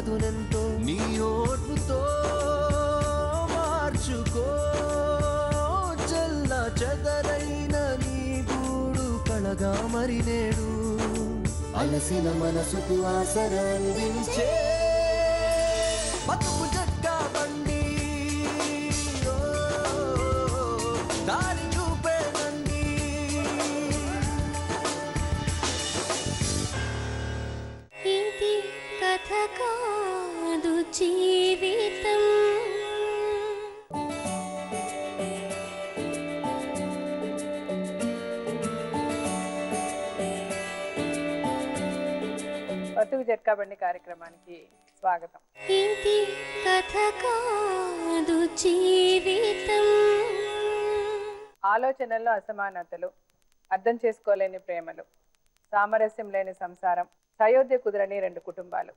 పదునెంతో నీ ఓర్పుతో మార్చుకో. చల్ల చెదరైన నీ గూడు కళగా మరి నేడు అలసిన మనసుకు ఆసరందించే బతుకు జట్కా బండి దారి చూపేదండి. ఇది కథ కాదు జీవితం. బతుకు జట్కా బండి కార్యక్రమానికి స్వాగతం. ఇది కథ కాదు జీవితం. ఆలోచనల్లో అసమానతలు, అర్థం చేసుకోలేని ప్రేమలు, సామరస్యం లేని సంసారం, సయోధ్య కుదరని 2 కుటుంబాలు,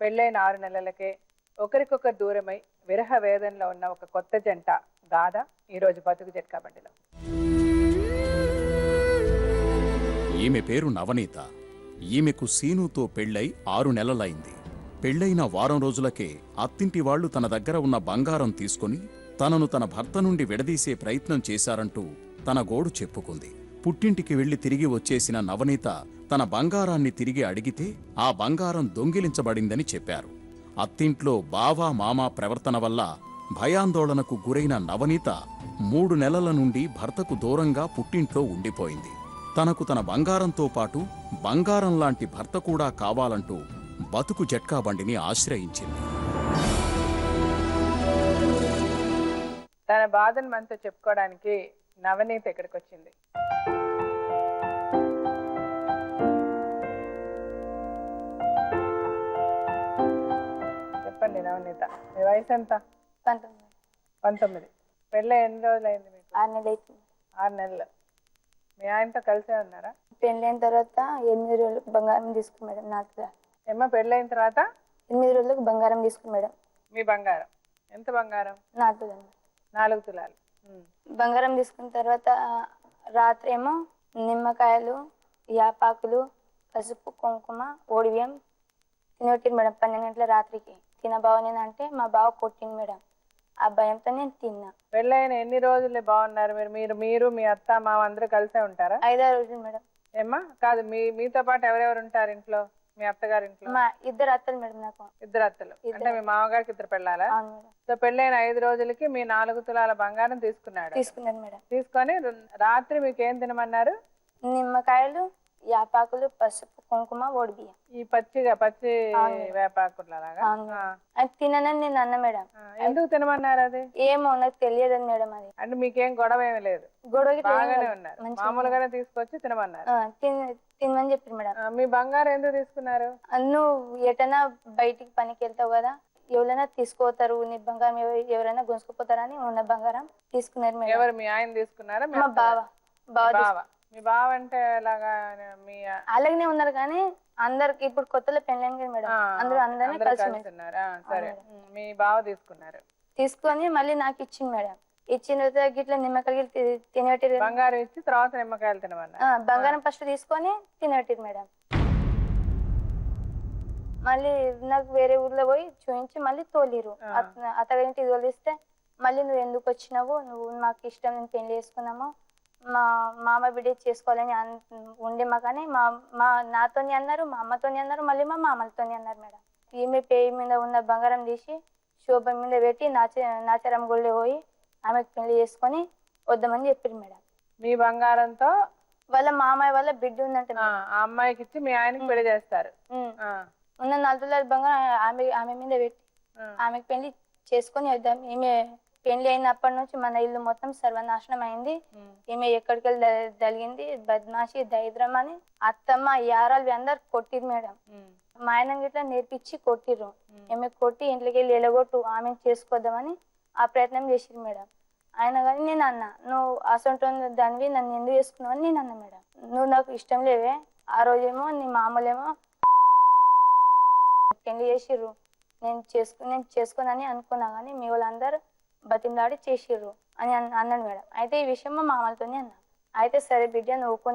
పెళ్ళైన 6 నెలలకే ఒకరికొకరు దూరమై విరహ వేదనలో ఉన్న ఒక కొత్త జంట గాథ ఈరోజు బతుకు జట్కా బండిలో. ఈమె పేరు నవనీత. ఈమెకు సీనుతో పెళ్ళై 6 నెలలైంది. పెళ్ళైన వారం రోజులకే అత్తింటి వాళ్లు తన దగ్గర ఉన్న బంగారం తీసుకుని తనను తన భర్త నుండి విడదీసే ప్రయత్నం చేశారంటూ తన గోడు చెప్పుకుంది. పుట్టింటికి వెళ్లి తిరిగి వచ్చేసిన నవనీత తన బంగారాన్ని తిరిగి అడిగితే ఆ బంగారం దొంగిలించబడిందని చెప్పారు. అత్తింట్లో బావా మామా ప్రవర్తన వల్ల భయాందోళనకు గురైన నవనీత 3 నెలల నుండి భర్తకు దూరంగా పుట్టింట్లో ఉండిపోయింది. తనకు తన బంగారంతో పాటు బంగారం లాంటి భర్త కూడా కావాలంటూ బతుకు జట్కా బండిని ఆశ్రయించింది. తన బాధను మనతో చెప్పుకోవడానికి నవనీత ఇక్కడికి వచ్చింది. చెప్పండి నవనీత, మీ వయసు ఎంత? 19. పెళ్ళి ఎన్ని రోజులైంది మీకు? 6 నెలలు అవుతుంది. 6 నెలలు. మీ ఆయనతో కలిసే ఉన్నారా? పెళ్ళైన తర్వాత 8 రోజులకు బంగారం తీసుకుని మేడం. నాకు ఏమ్మా పెళ్ళైన తర్వాత 8 రోజులకు బంగారం తీసుకుని మేడం. మీ బంగారం ఎంత? బంగారం 4 తులాలు. బంగారం తీసుకున్న తర్వాత రాత్రి ఏమో నిమ్మకాయలు, యాపాకులు, పసుపు, కుంకుమ, ఓడివియం తినొట్టింది మేడం. 12 గంటల రాత్రికి తినబావ నేను అంటే మా బావ కొట్టింది మేడం. ఆ భయంతో నేను తిన్నా. పెళ్ళైన ఎన్ని రోజులే బాగున్నారు మీరు మీ అత్త మామ అందరూ కలిసే ఉంటారా? 5-6 రోజులు మేడం. ఏమ్మా కాదు, మీతో పాటు ఎవరెవరు ఉంటారు ఇంట్లో? మీ అత్తగారి ఇంట్లో? మా 2 అత్తలు మేడం. నాకు 2 అత్తలు. అంటే మీ మామగారికి 2 పెళ్ళాలా? అవును మేడం. సో పెళ్ళైన 5 రోజులకి మీ 4 తులాల బంగారం తీసుకున్నాను మేడం. తీసుకొని రాత్రి మీకు ఏం తినమన్నారు? నిమ్మకాయలు, యాపాకులు, పసుపు, కుంకుమ, ఓడిబియ్యం. ఈ పచ్చి వేపాకులలాగా అది తిననని నేను అన్న మేడం. ఎందుకు తినమన్నారు? అది ఏమో నాకు తెలియదని మేడం. అది అంటే మీకేం గొడవ ఏమి లేదు? బాగానే ఉన్నారు, మామూలుగానే తీసుకొచ్చి తినమన్నారు. తినమని చెప్పారు మేడం. మీ బంగారం ఎందుకు తీసుకున్నారు? నువ్వు ఎటైనా బయటికి పనికి వెళ్తావు కదా, ఎవరైనా తీసుకోతారు నీ బంగారం, ఎవరైనా గుంజుకుపోతారని ఉన్న బంగారం తీసుకున్నారు మేడం. ఎవరు? మీ ఆయన తీసుకున్నారా? మా బావ. మీ బావ అంటే ఎలాగా? మీ అలాగనే ఉన్నారు కానీ అందరికి ఇప్పుడు కొత్తలో పెళ్ళైంది కదా మేడం, అందరినీ కలిసి. సరే, మీ బావ తీసుకున్నారు. తీసుకొని మళ్ళీ నాకు ఇచ్చింది మేడం. ఇచ్చిన తర్వాత గిట్ల నిమ్మకాయలు తినేటి బంగారం ఇచ్చి తర్వాత నిమ్మకాయలు తినమన్నారు. బంగారం ఫస్ట్ తీసుకొని తినేటిది మేడం. మళ్ళీ నాకు వేరే ఊర్లో పోయి చూపించి మళ్ళీ తోలిరు. అతగారింటి తోలిస్తే మళ్ళీ నువ్వు ఎందుకు వచ్చినావు, నువ్వు మాకు ఇష్టం, నేను పెళ్లి చేసుకున్నాము, మా మామ బిడ్డ చేసుకోవాలని ఉండే మా కానీ నాతోని అన్నారు, మా అమ్మతోని అన్నారు, మళ్ళీ మా మామలతోని అన్నారు మేడం. ఈమె పేరు మీద ఉన్న బంగారం తీసి శోభ మీద పెట్టి నాచారం గుళ్ళో పోయి ఆమెకు పెళ్లి చేసుకొని వద్దామని చెప్పారు మేడం. మీ బంగారంతో వాళ్ళ మామయ్య వాళ్ళ బిడ్డ ఉందంటే ఆ అమ్మాయికి ఇచ్చి మీ ఆయనకి పెళ్లి చేస్తారు. ఉన్న 4 తులాల బంగారం ఆమె మీద పెట్టి ఆమెకు పెళ్లి చేసుకొని వద్దాం. ఈమె పెళ్లి అయినప్పటి నుంచి మన ఇల్లు మొత్తం సర్వనాశనం అయింది. ఈమె ఎక్కడికి వెళ్ళి జరిగింది బద్మాషి, దరిద్రం అని అత్తమ్మ, యారాలు అందరు కొట్టిరు మేడం. మా ఆయన గిట్లా నేర్పించి కొట్టిర్రు. ఈమె కొట్టి ఇంట్లోకి వెళ్ళి ఎలగొట్టు ఆమె చేసుకోద్దామని ఆ ప్రయత్నం చేసిరు మేడం. ఆయన కానీ నేను అన్నా, నువ్వు అసంటో దానివి నన్ను ఎందుకు చేసుకున్నావు అని నేను అన్నా మేడం. నువ్వు నాకు ఇష్టం లేవే. ఆ రోజేమో నీ మామూలేమో పెళ్లి చేసిర్రు, నేను చేసుకోనని అనుకున్నా కానీ మీ వాళ్ళందరూ బతిమలాడి చేసిర్రు అని అన్నాడు మేడం. అయితే ఈ విషయం మా మామలతోనే అన్నా. అయితే సరే బిడ్డ నువ్వు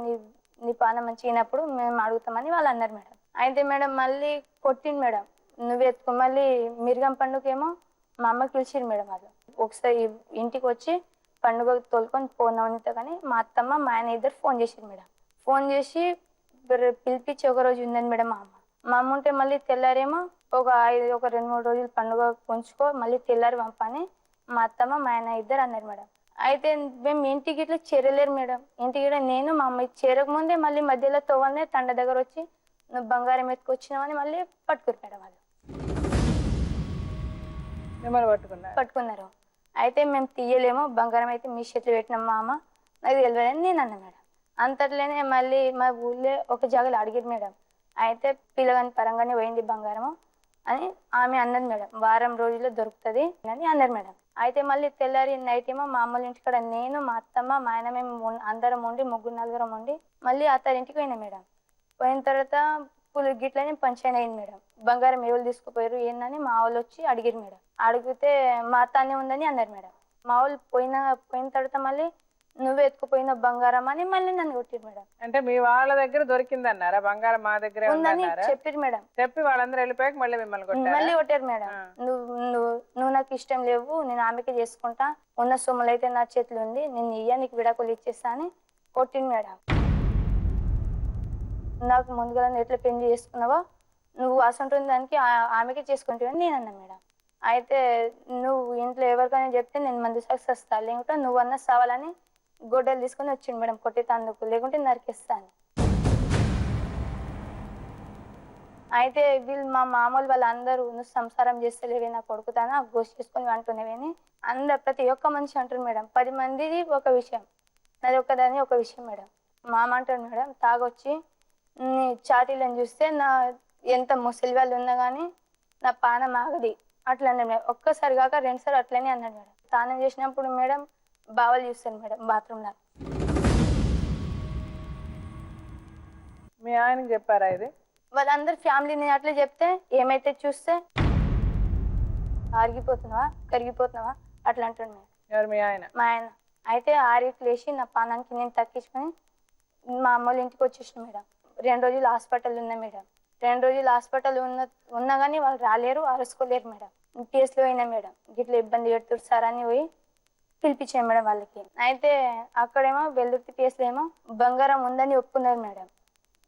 నీ పాన మంచిగినప్పుడు మేము అడుగుతామని వాళ్ళు అన్నారు మేడం. అయితే మేడం మళ్ళీ కొట్టిండు మేడం. నువ్వు ఎత్తుకో. మళ్ళీ మిరిగం పండుగేమో మా అమ్మకి పిలిచిరు మేడం వాళ్ళు. ఒకసారి ఇంటికి వచ్చి పండుగ తోలుకొని పోనవనితో కానీ మా అత్తమ్మ మా ఆయన ఇద్దరు ఫోన్ చేసిరు మేడం. ఫోన్ చేసి పిలిపించి ఒక రోజు ఉందని మేడం మా అమ్మ ఉంటే మళ్ళీ తెల్లారేమో ఒక 2-3 రోజులు పండుగ ఉంచుకో మళ్ళీ తెల్లారి పంపని మా అత్తమ్మ మా ఆయన ఇద్దరు అన్నారు మేడం. అయితే మేము ఇంటికి ఇట్లా చేరలేరు మేడం. ఇంటికి నేను మా అమ్మ చేరకముందే మళ్ళీ మధ్యలో తోవలనే తండ దగ్గర వచ్చి నువ్వు బంగారం ఎత్తుకొచ్చినావని మళ్ళీ పట్టుకురు మేడం వాళ్ళు. మిమ్మల్ని పట్టుకున్నారు. అయితే మేము తీయలేము, బంగారం అయితే మీ చేతిలో పెట్టినాం మా అమ్మ, నాకు తెలియదని నేను అన్నా మేడం. అంతట్లోనే మళ్ళీ మా ఊళ్ళో ఒక జాగాలో అడిగారు మేడం. అయితే పిల్లగాని పరంగానే పోయింది బంగారము అని ఆమె అన్నది మేడం. వారం రోజుల్లో దొరుకుతుంది అని అన్నారు మేడం. అయితే మళ్ళీ తెల్లారి నైట్ ఏమో మా అమ్మల ఇంటికాడ నేను మా అత్తమ్మ మా ఆయన మేము అందరం ఉండి 3-4 ఉండి మళ్ళీ అత్తారింటికి పోయినా మేడం. పోయిన తర్వాత గిట్లని పంచాయన్ అయింది మేడం. బంగారం ఎవరు తీసుకుపోయారు ఏందని మా వాళ్ళు వచ్చి అడిగారు మేడం. అడిగితే మా అత్తనే ఉందని అన్నారు మేడం. మా వాళ్ళు పోయిన తర్వాత మళ్ళీ నువ్వు ఎత్తుకుపోయిన బంగారం అని మళ్ళీ నన్ను కొట్టిరు మేడం. అంటే మీ వాళ్ళ దగ్గర దొరికింది అన్నారా? బంగారం మా దగ్గర ఉందని చెప్పారు మేడం. చెప్పి వాళ్ళందరూ వెళ్ళిపోయాక మళ్ళీ మిమ్మల్ని కొట్టారు మేడం. నువ్వు నాకు ఇష్టం లేవు, నేను ఆమెకే చేసుకుంటా, ఉన్న సొమ్ములు అయితే నా చేతిలో ఉంది, నేను నీకు విడాకులు ఇచ్చేస్తా అని కొట్టింది మేడం. నాకు ముందుగా ఎట్లా పెళ్లి చేసుకున్నావో నువ్వు అసంటుంది దానికి ఆమెకే చేసుకుంటావని నేను అన్నా మేడం. అయితే నువ్వు ఇంట్లో ఎవరికైనా చెప్తే నేను మంది సక్సెస్ వస్తా, లేకుంటే నువ్వు అన్న సావాలని గొడ్డలు తీసుకొని వచ్చిండు మేడం కొట్టేతందుకు, లేకుంటే నరికేస్తాను. అయితే వీళ్ళు మా మామూలు వాళ్ళందరూ నువ్వు సంసారం చేస్తలేవే నా కొడుకుతానా గోష్ చేసుకొని అంటున్నావేని ప్రతి ఒక్క మనిషి అంటారు మేడం. 10 మందిది ఒక విషయం, నాది ఒక్కదాని ఒక విషయం మేడం. మామ అంటారు మేడం తాగొచ్చి నీ చాటీలను చూస్తే నా ఎంత ముసలి వాళ్ళు ఉన్నా కానీ నా పానం ఆగది అట్లా అన్నాడు మేడం. ఒక్కసారి కాక 2 సార్లు అట్లనే అన్నాడు మేడం. స్నానం చేసినప్పుడు మేడం బావలు చూస్తాను మేడం బాత్రూంలో. మీ ఆయనకి చెప్పారా ఇది? వాళ్ళందరు ఫ్యామిలీని అట్లా చెప్తే ఏమైతే చూస్తే ఆరిగిపోతున్నావా కరిగిపోతున్నావా అట్లా అంటాడు మేడం. ఎవరు? మీ ఆయన. మా ఆయన. అయితే ఆరికి లేచి నా పానానికి నేను తక్కించుకొని మా అమ్మోళ్ళ ఇంటికి వచ్చేసిన మేడం. 2 రోజులు హాస్పిటల్ ఉన్నా మేడం. 2 రోజులు హాస్పిటల్ ఉన్నా కానీ వాళ్ళు రాలేరు, అరుసుకోలేరు మేడం. కేసులో అయినా మేడం గిట్లా ఇబ్బంది పెడుతున్నారు సార్ అని పోయి పిలిపించాను మేడం వాళ్ళకి. అయితే అక్కడేమో వెల్లుర్తి కేసులో ఏమో బంగారం ఉందని ఒప్పుకున్నారు మేడం.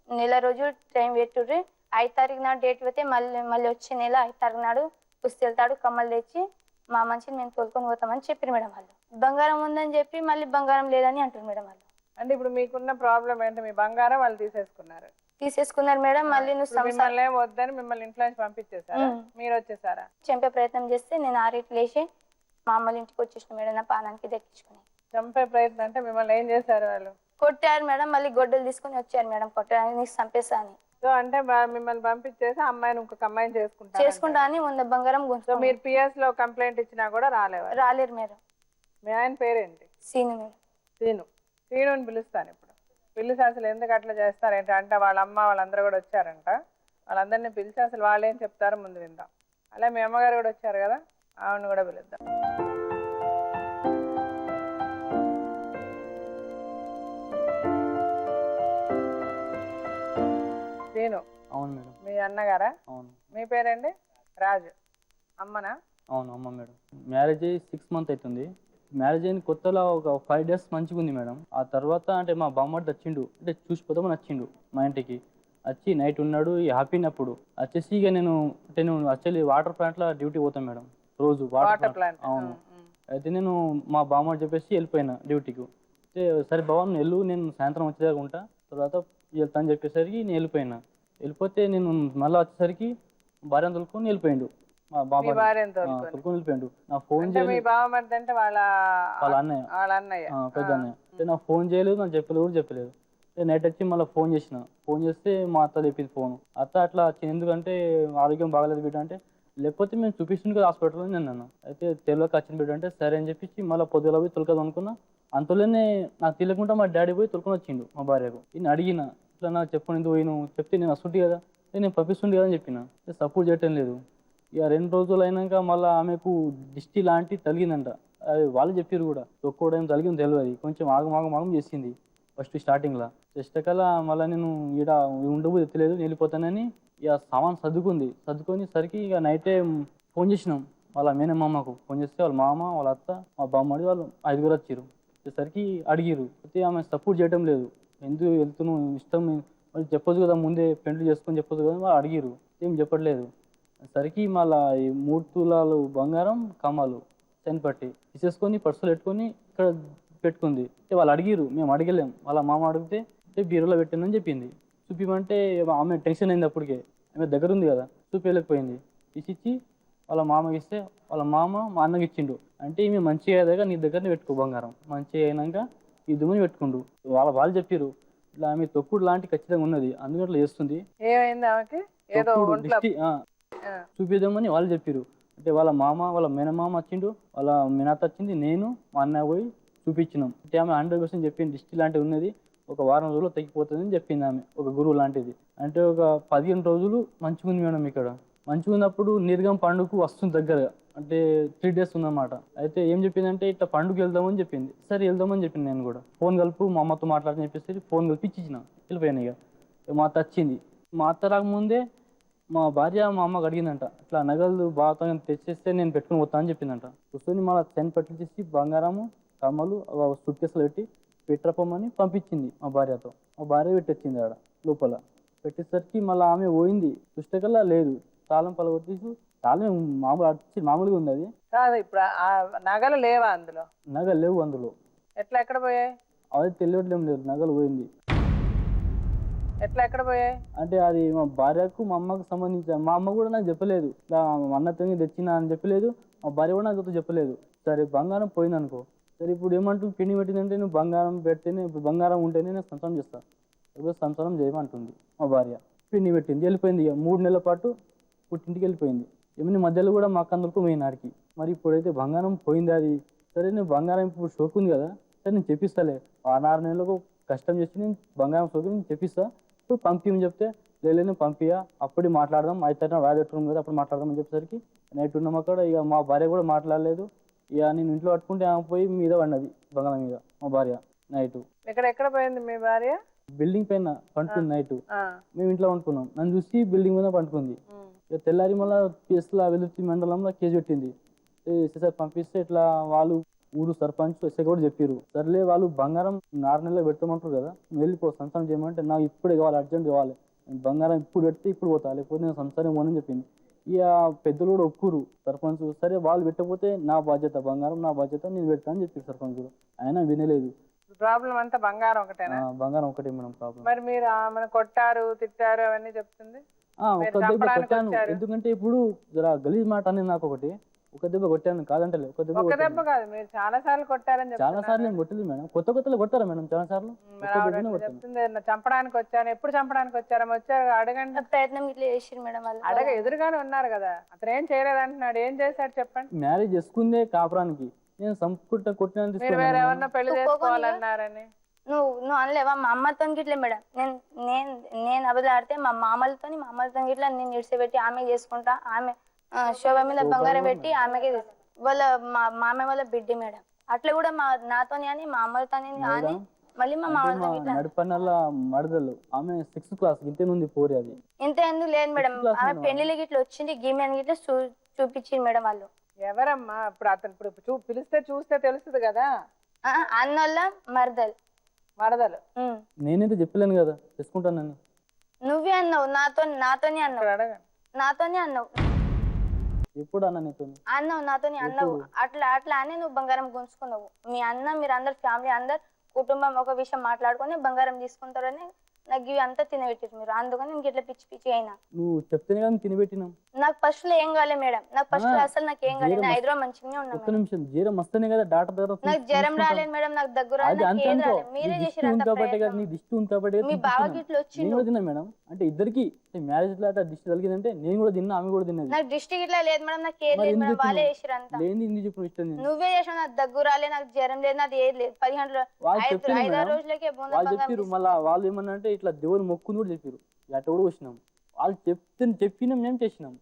నెల రోజులు టైం పెట్టుర్రి, 5 తారీఖు నాడు డేట్ పెడితే మళ్ళీ వచ్చే నెల 5 తారీఖు నాడు పుస్తెళ్తాడు కమ్మలు తెచ్చి మా మనిషిని మేము తోలుకొని పోతామని చెప్పారు మేడం వాళ్ళు. బంగారం ఉందని చెప్పి మళ్ళీ బంగారం లేదని అంటారు మేడం వాళ్ళు. అంటే ఇప్పుడు మీకున్న ప్రాబ్లం ఏంటి? మీ బంగారం వాళ్ళు తీసేసుకున్నారు మేడం. మళ్ళీ నువ్వు సంసారం వద్దని మిమ్మల్ని ఇంట్లో నుంచి పంపించేసారా? మీరు వచ్చేసారా? చంపే ప్రయత్నం చేస్తే నేను 6 లేచి మా అమ్మల ఇంటికి వచ్చేసిన మేడం నా పానానికి దక్కించుకుని. చంపే ప్రయత్నం అంటే మిమ్మల్ని ఏం చేశారు వాళ్ళు? కొట్టారు మేడం. మళ్ళీ గొడ్డలు తీసుకుని వచ్చారు మేడం కొట్టడానికి, నీకు చంపేసా అని. సో అంటే మిమ్మల్ని పంపించేసి అమ్మాయిని ఇంకొక అమ్మాయిని చేసుకుంటా అని ఉన్న బంగారం సో మీరు పిఎస్ లో కంప్లైంట్ ఇచ్చినా కూడా రాలేరు మేడం. మీ ఆయన పేరేంటి? Scene madam. సీనుని పిలుస్తాను ఇప్పుడు. పిలిచి అసలు ఎందుకు అట్లా చేస్తారేంటి అంటే వాళ్ళ అమ్మ వాళ్ళందరూ కూడా వచ్చారంట. వాళ్ళందరినీ పిలిచి అసలు వాళ్ళు ఏం చెప్తారో ముందు విందాం. అలా మీ అమ్మగారు కూడా వచ్చారు కదా, ఆవిడని కూడా పిలుద్దాం. సీను. అవును మేడం. మీ అన్నగారా? అవును. మీ పేరేంటి? రాజు. అమ్మనా? అవును అమ్మ మేడం. మ్యారేజ్ అయ్యి 6 months అవుతుంది. మ్యారేజ్ అయిన కొత్తలో ఒక 5 days మంచిగా ఉంది మేడం. ఆ తర్వాత అంటే మా బామ్మడి వచ్చిండు, అంటే చూసిపోతామని వచ్చిండు మా ఇంటికి. వచ్చి నైట్ ఉన్నాడు హ్యాపీనప్పుడు వచ్చేసి ఇక నేను యాక్చువల్లీ వాటర్ ప్లాంట్లో డ్యూటీ పోతాను మేడం రోజు. Water plant. అవును. అయితే నేను మా బామ్మడి చెప్పేసి వెళ్ళిపోయినా డ్యూటీకి. అయితే సరే బావ నువ్వు వెళ్ళు, నేను సాయంత్రం వచ్చేదాకా ఉంటా, తర్వాత వెళ్తాను చెప్పేసరికి నేను వెళ్ళిపోతే నేను మళ్ళీ వచ్చేసరికి భార్యను తొలుకొని వెళ్ళిపోయిండు. మా బాబా తొలుకొని వెళ్ళిపోయిండు. నా ఫోన్ చేయలేదు, వాళ్ళ అన్నయ్య పెద్ద అన్నయ్య. నాకు ఫోన్ చేయలేదు, నాకు చెప్పలేదు. నైట్ వచ్చి మళ్ళీ ఫోన్ చేస్తే మా అత్త చెప్పింది ఫోన్. అత్త అట్లా వచ్చింది ఎందుకంటే ఆరోగ్యం బాగాలేదు బిడ్డ అంటే, లేకపోతే మేము చూపిస్తుంది కదా హాస్పిటల్లో నేను అన్నా. అయితే తెలియక వచ్చింది బిడ్డ అంటే సరే అని చెప్పేసి మళ్ళీ పొద్దుగా పోయి తొలకదు అనుకున్నా. అంతలోనే నాకు తెలియకుండా మా డాడీ పోయి తొలుకొని వచ్చిండు మా భార్యకు. నేను అడిగిన ఇట్లా నాకు చెప్పండి ఎందుకు పోయి, నువ్వు చెప్తే నేను వస్తుంటే కదా, నేను పంపిస్తుండే కదా అని చెప్పిన. సపోర్ట్ చేయటం లేదు. ఇక 2 రోజులు అయినాక మళ్ళీ ఆమెకు దిష్టి లాంటివి తగిలిందంట. అది వాళ్ళు చెప్పారు కూడా, తొక్కోవడం జరిగింది తెలియదు, కొంచెం ఆగమాగం చేసింది. ఫస్ట్ స్టార్టింగ్లో చేసేటకల్లా మళ్ళీ నేను ఈడ ఉండబోదు ఎత్తలేదు వెళ్ళిపోతానని ఇక సామాన్ సర్దుకొని సరికి ఇక నైటే ఫోన్ చేసినాం వాళ్ళ మేనమామకు ఫోన్ చేస్తే వాళ్ళ మామ వాళ్ళ అత్త మా బామ్మడి వాళ్ళు 5 వచ్చారు. వచ్చేసరికి అడిగిరు అయితే ఆమె సపోర్ట్ చేయడం లేదు. ఎందుకు వెళ్తున్నావు ఇష్టం వాళ్ళు చెప్పొచ్చు కదా ముందే పెంట్లు చేసుకొని చెప్పొచ్చు కదా వాళ్ళు అడిగిరు ఏం చెప్పట్లేదు. సరికి మళ్ళీ ఈ 3 తులాలు బంగారం కమ్మలు పట్టి తీసేసుకొని పర్సులు పెట్టుకొని ఇక్కడ పెట్టుకుంది. వాళ్ళు అడిగిరు మేము అడగలేం. వాళ్ళ మామ అడిగితే బీరులో పెట్టిందని చెప్పింది. చూపిమంటే ఆమె టెన్షన్ అయింది. అప్పటికే ఆమె దగ్గర ఉంది కదా చూపించలేకపోయింది. తీసిచ్చి వాళ్ళ మామకి ఇస్తే వాళ్ళ మామ మా అన్నకి ఇచ్చిండు. అంటే ఈమె మంచిగా అయ్యేదాకా నీ దగ్గరనే పెట్టుకో బంగారం మంచిగా అయినాక ఇద్దుమని పెట్టుకుండు. వాళ్ళు చెప్పారు ఇట్లా ఆమె తొక్కుడు లాంటి ఖచ్చితంగా ఉన్నది అందుకే అట్లా చేస్తుంది. ఏమైంది ఆమెకి? ఏదో చూపిద్దామని వాళ్ళు చెప్పారు. అంటే వాళ్ళ మామ వాళ్ళ మేనమామ వచ్చిండు, వాళ్ళ మేనత్త వచ్చింది, నేను మా అన్న పోయి చూపించినాం. అంటే ఆమె 100% చెప్పింది దిష్టి లాంటివి ఉన్నది, ఒక వారం రోజుల్లో తగ్గిపోతుంది అని చెప్పింది ఆమె, ఒక గురువు లాంటిది. అంటే ఒక 15 రోజులు మంచిగా ఉంది మేడం. ఇక్కడ మంచిగా ఉన్నప్పుడు నిర్గం పండుగ వస్తుంది దగ్గరగా, అంటే 3 days ఉందన్నమాట. అయితే ఏం చెప్పిందంటే ఇట్లా పండుగ వెళ్దామని చెప్పింది. సరే వెళ్దామని చెప్పింది. నేను కూడా ఫోన్ కలుపు మా అమ్మతో మాట్లాడని చెప్పేసి ఫోన్ కలిపి ఇచ్చిన వెళ్ళిపోయాను. ఇక మా అత్త వచ్చింది. మా అత్త రాకముందే మా భార్య మా అమ్మకి అడిగిందంట ఇట్లా నగలు బాగా తెచ్చేస్తే నేను పెట్టుకుని పోతా అని చెప్పిందంట. కూర్చొని మళ్ళీ చెన్ పట్టించేసి బంగారము కమ్మలు సూట్ కేసులు పెట్టి పెట్టరపమని పంపించింది మా భార్యతో. మా భార్య పెట్టొచ్చింది ఆడ లోపల. పెట్టేసరికి మళ్ళీ ఆమె పోయింది. పుస్తకల్లా లేదు, తాళం పలగొట్టేసి తాళం మామూలుగా ఉంది. అది కాదు ఇప్పుడు ఆ నగలు లేవా అందులో? నగలు లేవు అందులో. ఎక్కడ పోయాయి? అది తెలియట్లేం లేదు, నగలు పోయింది. ఎక్కడ పోయాయి అంటే అది మా భార్యకు మా అమ్మకు సంబంధించి. మా అమ్మ కూడా నాకు చెప్పలేదు, ఇట్లా మా అన్నతో తెచ్చినా అని చెప్పలేదు. మా భార్య కూడా నాకు చెప్పలేదు. సరే బంగారం పోయింది అనుకో. సరే ఇప్పుడు ఏమంటుంది పిండి పెట్టిందంటే నువ్వు బంగారం పెడితేనే, ఇప్పుడు బంగారం ఉంటేనే నేను సంసారం చేస్తాను, ఇప్పుడు సంసారం చేయమంటుంది మా భార్య. పిండి పెట్టింది వెళ్ళిపోయింది. ఇక 3 నెలల పాటు పుట్టింటికి వెళ్ళిపోయింది. ఏమైనా మధ్యలో కూడా మా కందులకు పోయిన ఆడికి. మరి ఇప్పుడైతే బంగారం పోయింది. అది సరే నేను బంగారం ఇప్పుడు షోక్ ఉంది కదా, సరే నేను చెప్పిస్తాలే 6 నెలలకు కష్టం చేసి నేను బంగారం షోకి నేను చెప్పిస్తా, ఇప్పుడు పంపించని చెప్తే లేదు పంపియా అప్పుడు మాట్లాడదాం, అయితే వ్యాధెట్టుకున్నాం కదా అప్పుడు మాట్లాడదాం అని చెప్పేసరికి నైట్ ఉన్నాం అక్కడ. ఇక మా భార్య కూడా మాట్లాడలేదు. ఇక నేను ఇంట్లో పట్టుకుంటే ఆమె పోయి మీద పడినది బంగారం మీద మా భార్య నైట్. ఎక్కడ పోయింది మీ భార్య? బిల్డింగ్ పైన పండుకుంది నైట్. మేము ఇంట్లో పండుకున్నాం, నన్ను చూసి బిల్డింగ్ మీద పండుకుంది. ఇక తెల్లారి మళ్ళీ కేసులో వెలుర్తి మండలంలో కేసు పెట్టింది. ఎస్ఐ పంపిస్తే ఇట్లా వాళ్ళు ఊరు సర్పంచ్ ఎస్ఐ కూడా చెప్పారు. సర్లే వాళ్ళు బంగారం 6 నెలలు పెడతామంటారు కదా, వెళ్ళిపో సంసారం చేయమంటే నాకు ఇప్పుడే కావాలి, అర్జెంట్ కావాలి, బంగారం ఇప్పుడు పెడితే ఇప్పుడు పోతా, లేకపోతే నేను సంసారం పోనని చెప్పింది. ఇక పెద్దలు కూడా ఒప్పురు సర్పంచ్. సరే వాళ్ళు పెట్టకపోతే నా బాధ్యత, బంగారం నా బాధ్యత, నేను పెడతా అని చెప్పారు సర్పంచ్ కూడా. ఆయన వినలేదు. ప్రాబ్లం అంతా బంగారం ఒకటేనా? బంగారం ఒకటే మేడం ప్రాబ్లం. మరి మీరు ఆమెను కొట్టారు తిట్టారు అవన్నీ చెప్తుంది? ఒక దెబ్బ కొట్టాను. ఎందుకంటే ఇప్పుడు జర గలీజ్ మాట అనేది నాకు ఒకటి, ఒక దెబ్బ కొట్టాను కాదంటే ఒక దెబ్బ కాదు, మీరు చాలా సార్లు కొట్టారని. చాలా సార్లు నేను కొట్టలేదు మేడం, కొత్తలో కొట్టారా మేడం చాలా సార్లు. చెప్తుంది చంపడానికి వచ్చాను. ఎప్పుడు చంపడానికి వచ్చారు? వచ్చారు అడగండి. ప్రయత్నం ఇట్లా చేసిరు మేడం వాళ్ళు. అడగ ఎదురుగానే ఉన్నారు కదా, అతను ఏం చేయలేదు అంటున్నాడు. ఏం చేశాడు చెప్పండి? మ్యారేజ్ చేసుకుందే కాపురానికి, నేను సంపుకుంటా కొట్టిన వేరే ఎవరినో పెళ్లి చేసుకోవాలన్నారని నువ్వు అనలేవా? మా అమ్మతో గిట్లే మేడం, నేను అబద్ధాడితే మా మామలతో గిట్లా నేను ఇడిసిపెట్టి ఆమె చేసుకుంటా, ఆమె శోభ మీద బంగారం పెట్టి ఆమెకి వాళ్ళ మామ వాళ్ళ బిడ్డ మేడం. అట్లా కూడా నాతోని అని మా అమ్మలతోని అని మళ్ళీ మా మామతో నడిపన్నల మడదలు. ఆమె 6th క్లాస్ ఇంతే నుండి పోరి. అది ఇంత ఎందుకు లేదు మేడం, ఆమె పెళ్లికి గిట్లా వచ్చింది గిమ్మెన్ గిట్లా చూపించింది మేడం వాళ్ళు. ఎవరమ్మా? ఇప్పుడు అతను ఇప్పుడు పిలిస్తే చూస్తే తెలుస్తుంది కదా. అన్నోళ్ళ మరదలు. నేనైతే చెప్పలేను కదా చేసుకుంటానని. నువ్వే అన్నావు, నాతోని అన్నావు. ఎప్పుడు అన్నా నీతో? అన్నావు, నాతోని అన్నావు. అట్లా అని నువ్వు బంగారం గుంజుకున్నావు. మీ అన్న మీరు అందరు ఫ్యామిలీ అందరు కుటుంబం ఒక విషయం మాట్లాడుకొని బంగారం తీసుకుంటారని నాకు ఇవి అంతా తినబెట్టారు మీరు. అందుకని నేను ఇట్లా పిచ్చి అయినా. నువ్వు చెప్తేనే కదా తినబెట్టినాం. నాకు ఫస్ట్ లో ఏం కాలే మేడం, నాకు ఫస్ట్ లో అసలు నాకు ఏం కాలేదు. హైదరాబాద్ మంచిగానే ఉన్నాను. ఒక్క నిమిషం, జ్వరం వస్తేనే కదా డాక్టర్ దగ్గర. నాకు జ్వరం రాలేదు మేడం, నాకు దగ్గర మీరే చేసారు. నీ దిష్టి ఉంది కాబట్టి మీ బావకి ఇట్లా వచ్చింది తిన్నా మేడం. అంటే ఇద్దరికి మ్యారేజ్ లో దిష్టి తగిలిందంటే నేను కూడా తిన్నా, ఆమె కూడా తిన్నది. నాకు దిష్టి ఇట్లా లేదు మేడం, నాకు ఏం లేదు మేడం, వాళ్ళే చేసారు అంతా. లేదు చెప్పు ఇష్టం నువ్వే చేసావు. నాకు దగ్గు రాలేదు, నాకు జ్వరం లేదు, నాకు ఏది లేదు. 5 రోజులకే వాళ్ళు చెప్పారు. మళ్ళీ వాళ్ళు ఏమన్నా అంటే ఇట్లా దేవుని మొక్కుని కూడా చెప్పారు. అట్ట కూడా వచ్చినాం. వాళ్ళు చెప్పినాం మేము చేసినాం.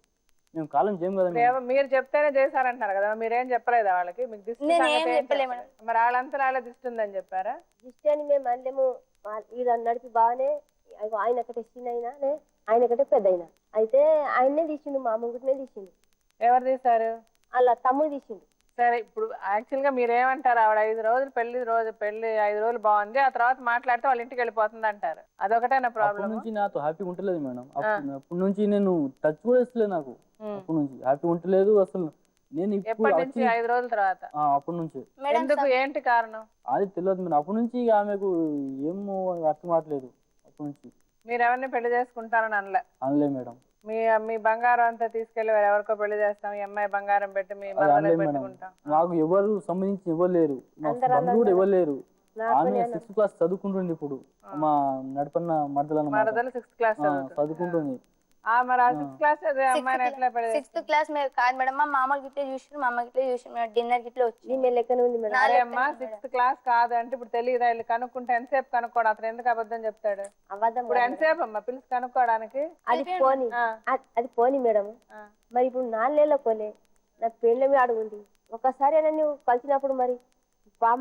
మేము కాలం చేయం కదా ఇప్పుడు మీరు చెప్తేనే చేశారంటున్నారు కదా, మీరేం చెప్పలేదా వాళ్ళకి? మీకు దిష్టి నేను సంగతి ఏం ఏం చెప్పలే చెప్పలేదు. మరి వాళ్ళంతా వాళ్ళ దిష్టి ఉందని చెప్పారా? దిష్టి అని మేము అందము ఈడ నడిపి బాగానే ఆయన ఒకటే చిన్న అయినా ఆయన ఒకటే పెద్ద అయినా అయితే ఆయన్నే తీసిండు, మా ముంగుటినే తీసిండు. ఎవరు తీశారు? అలా తమ్ముడు తీసిండు. సరే, ఇప్పుడు యాక్చువల్ గా మీరేమంటారు? ఆవిడ 5 రోజులు పెళ్లి 5 రోజులు బాగుంది, ఆ తర్వాత మాట్లాడితే వాళ్ళ ఇంటికి వెళ్ళిపోతుంది అంటారు. అదొకటేనా అప్పటి ప్రాబ్లమ్? నుంచి నాతో హ్యాపీగా ఉంటలేదు మేడం. అప్పటి నుంచి నేను టచ్ కూడా ఇస్తలేదు, నాకు అప్పటి నుంచి హ్యాపీ ఉంటలేదు అసలు. నేను ఇప్పుడు ఎప్పటి నుంచి? 5 రోజుల తర్వాత? అప్పటి నుంచి. మేడం ఎందుకు? ఏంటి కారణం? అది తెలియదు మేడం. అప్పటి నుంచి ఇక ఆమెకు ఏమో అర్థం కావట్లేదు. అప్పటి నుంచి మీరు ఎవరిని పెళ్లి చేసుకుంటారని అనలే మేడం. మీ బంగారం అంతా తీసుకెళ్లి ఎవరికో పెళ్లి చేస్తాం, ఈ అమ్మాయి బంగారం పెట్టి మీ అది మరదలకు అనలేదు మేడం. పెట్టుకుంటాం. నాకు ఎవరు సంబంధించి ఎవరు లేరు, మా బంధువులు కూడా ఎవరు లేరు. ఆమె 6th క్లాస్ చదువుకుంటుంది ఇప్పుడు, మా నడపన్న మరదలు 6th క్లాస్ చదువుకుంటుంది. మరి ఆ 6th క్లాస్ అమ్మాయిని ఎట్లా పెళ్లి 6th క్లాస్ కాదు మేడం, మా మామూలు గిట్లే చూసి మా అమ్మ గిట్లే చూసి డిన్నర్ గిట్లే వచ్చి ఈమె లెక్కనే ఉంది మేడం. అరే అమ్మా 6th క్లాస్ కాదు అంటే ఇప్పుడు తెలియదా? వీళ్ళు కనుక్కుంటే ఎంతసేపు కనుక్కోడు, అతను ఎందుకు అబద్ధం చెప్తాడు? అబద్ధం ఇప్పుడు ఎంతసేపు అమ్మా పిలిచి కనుక్కోవడానికి? అది పోని అది పోని మేడం. మరి ఇప్పుడు 4 నెలల కోలే నా పెళ్ళ మీద అడుగుంది. ఒకసారి నన్ను కలిసినప్పుడు మరి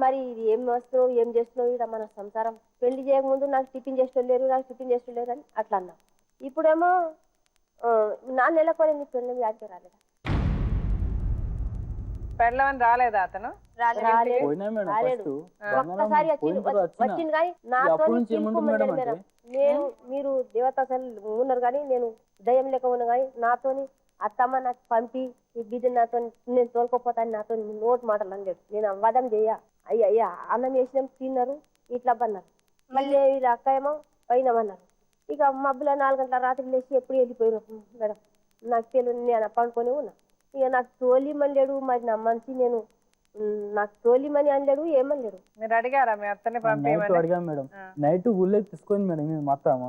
మరి ఇది ఏం వస్తున్నావు ఏం చేస్తున్నావు ఇక్కడ మన సంసారం, పెళ్లి చేయకముందు నాకు టిఫిన్ చేస్తలేరు నాకు టిఫిన్ చేస్తలేరు అని అట్లా అన్నా. ఇప్పుడేమో 4 నెలల కోలే నీ పెళ్ళ మీద ఆడితే రాలేదా? పెళ్ళమని రాలేదా అతను? పోయినా మేడం ఫస్ట్ ఒక్కసారి వచ్చింది కానీ నాతో మేడం నేను మీరు దేవత అసలు ఉన్నారు కానీ నేను దయ్యం లెక్క ఉన్నా కానీ నాతోని అత్తమ్మ నాకు పంపి ఈ బిడ్డ నాతో నేను తోలుకోపోతాను నాతో నోటు మాటలు అనలేదు. నేను అవ్వదం చెయ్య అయ్యా అయ్యా అన్నం వేసినాం తిన్నారు ఇట్లా అన్నారు. మళ్ళీ వీళ్ళ అక్క ఏమో పోయినామన్నారు. ఇక మబ్బుల 4 గంటల రాత్రి లేచి ఎప్పుడు వెళ్ళిపోయినా మేడం నాకు తెలియదు. నేను పండుకొని ఉన్నా. ఇక నాకు తోలిమని లేడు మరి నా మంచి నేను నాకు తోలిమని అనలేడు ఏమనలేడు. మీరు అడిగారా మీ అత్తని పంపేయమని? అడిగాను మేడం. నైట్ ఊళ్ళోకి తీసుకొని మేడం మేము మా అత్తమ్మ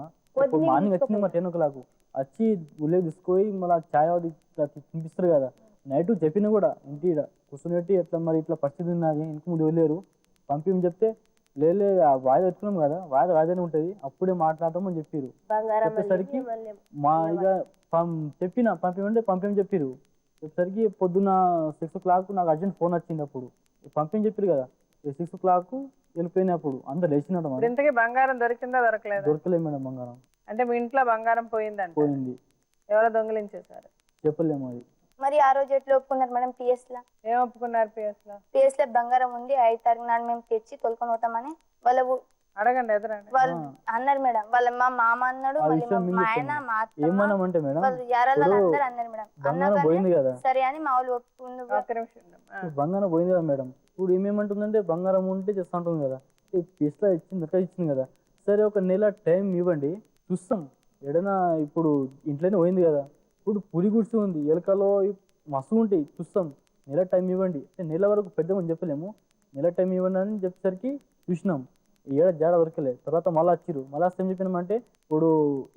మార్నింగ్ వచ్చింది మా 10 o'clock వచ్చి ఊళ్ళోకి తీసుకొని మళ్ళీ ఛాయ్ తినిపిస్తారు కదా. నైట్ చెప్పినా కూడా ఇంటి కూర్చునేటి ఎట్లా మరి ఇట్లా పరిస్థితి ఉన్నది ఇంక ముందు వెళ్ళారు పంపించని చెప్తే లేదు వాయిదా పెట్టుకున్నాం కదా వాయిదానే ఉంటుంది అప్పుడే మాట్లాడతామని చెప్పారు. చెప్పేసరికి మా ఇక పంపించమంటే పంపించని చెప్పారు. చెప్పేసరికి పొద్దున్న 6 o'clock నాకు అర్జెంట్ ఫోన్ వచ్చింది. అప్పుడు పంపించి చెప్పారు కదా 6 o'clock వెళ్ళిపోయినప్పుడు అందరు లేచినట్టు. ఇంతకీ బంగారం దొరికిందా దొరకలేదు? దొరకలేదు మేడం బంగారం. అంటే మీ ఇంట్లో బంగారం పోయిందండి? పోయింది. ఎవరో దొంగిలించేశారు? చెప్పలేము అది. మరి ఆ రోజు ఎట్లా ఒప్పుకున్నారు మేడం? పిఎస్ లా ఏం ఒప్పుకున్నారు? పిఎస్ లో బంగారం ఉంది 5 తారీఖు నాడు మేము తెచ్చి తొలుకొని పోతామని వాళ్ళు అడగండి ఎదురండి వాళ్ళు అన్నారు మేడం. వాళ్ళ మా మామ అన్నాడు మళ్ళీ మా ఆయన మా ఏమన్నామంటే మేడం అందరు అన్నారు మేడం. అన్నా సరే అని మా వాళ్ళు బంగారం పోయింది కదా మేడం. ఇప్పుడు ఏమేమంటుందంటే బంగారం ఉంటే చేస్తా ఉంటుంది కదా పిస్లా ఇచ్చింది కదా సరే ఒక నెల టైం ఇవ్వండి చూస్తాం ఏదైనా. ఇప్పుడు ఇంట్లోనే పోయింది కదా ఇప్పుడు పులి గుడిసి ఉంది ఎలకలో మస్తు ఉంటాయి చూస్తాం నెల టైం ఇవ్వండి. నెల వరకు పెద్దమని చెప్పలేము నెల టైం ఇవ్వండి అని చెప్పేసరికి చూసినాం జాడ దొరకలేదు. తర్వాత మళ్ళీ వచ్చిరు మళ్ళీ వస్తే ఏం చెప్పినామంటే ఇప్పుడు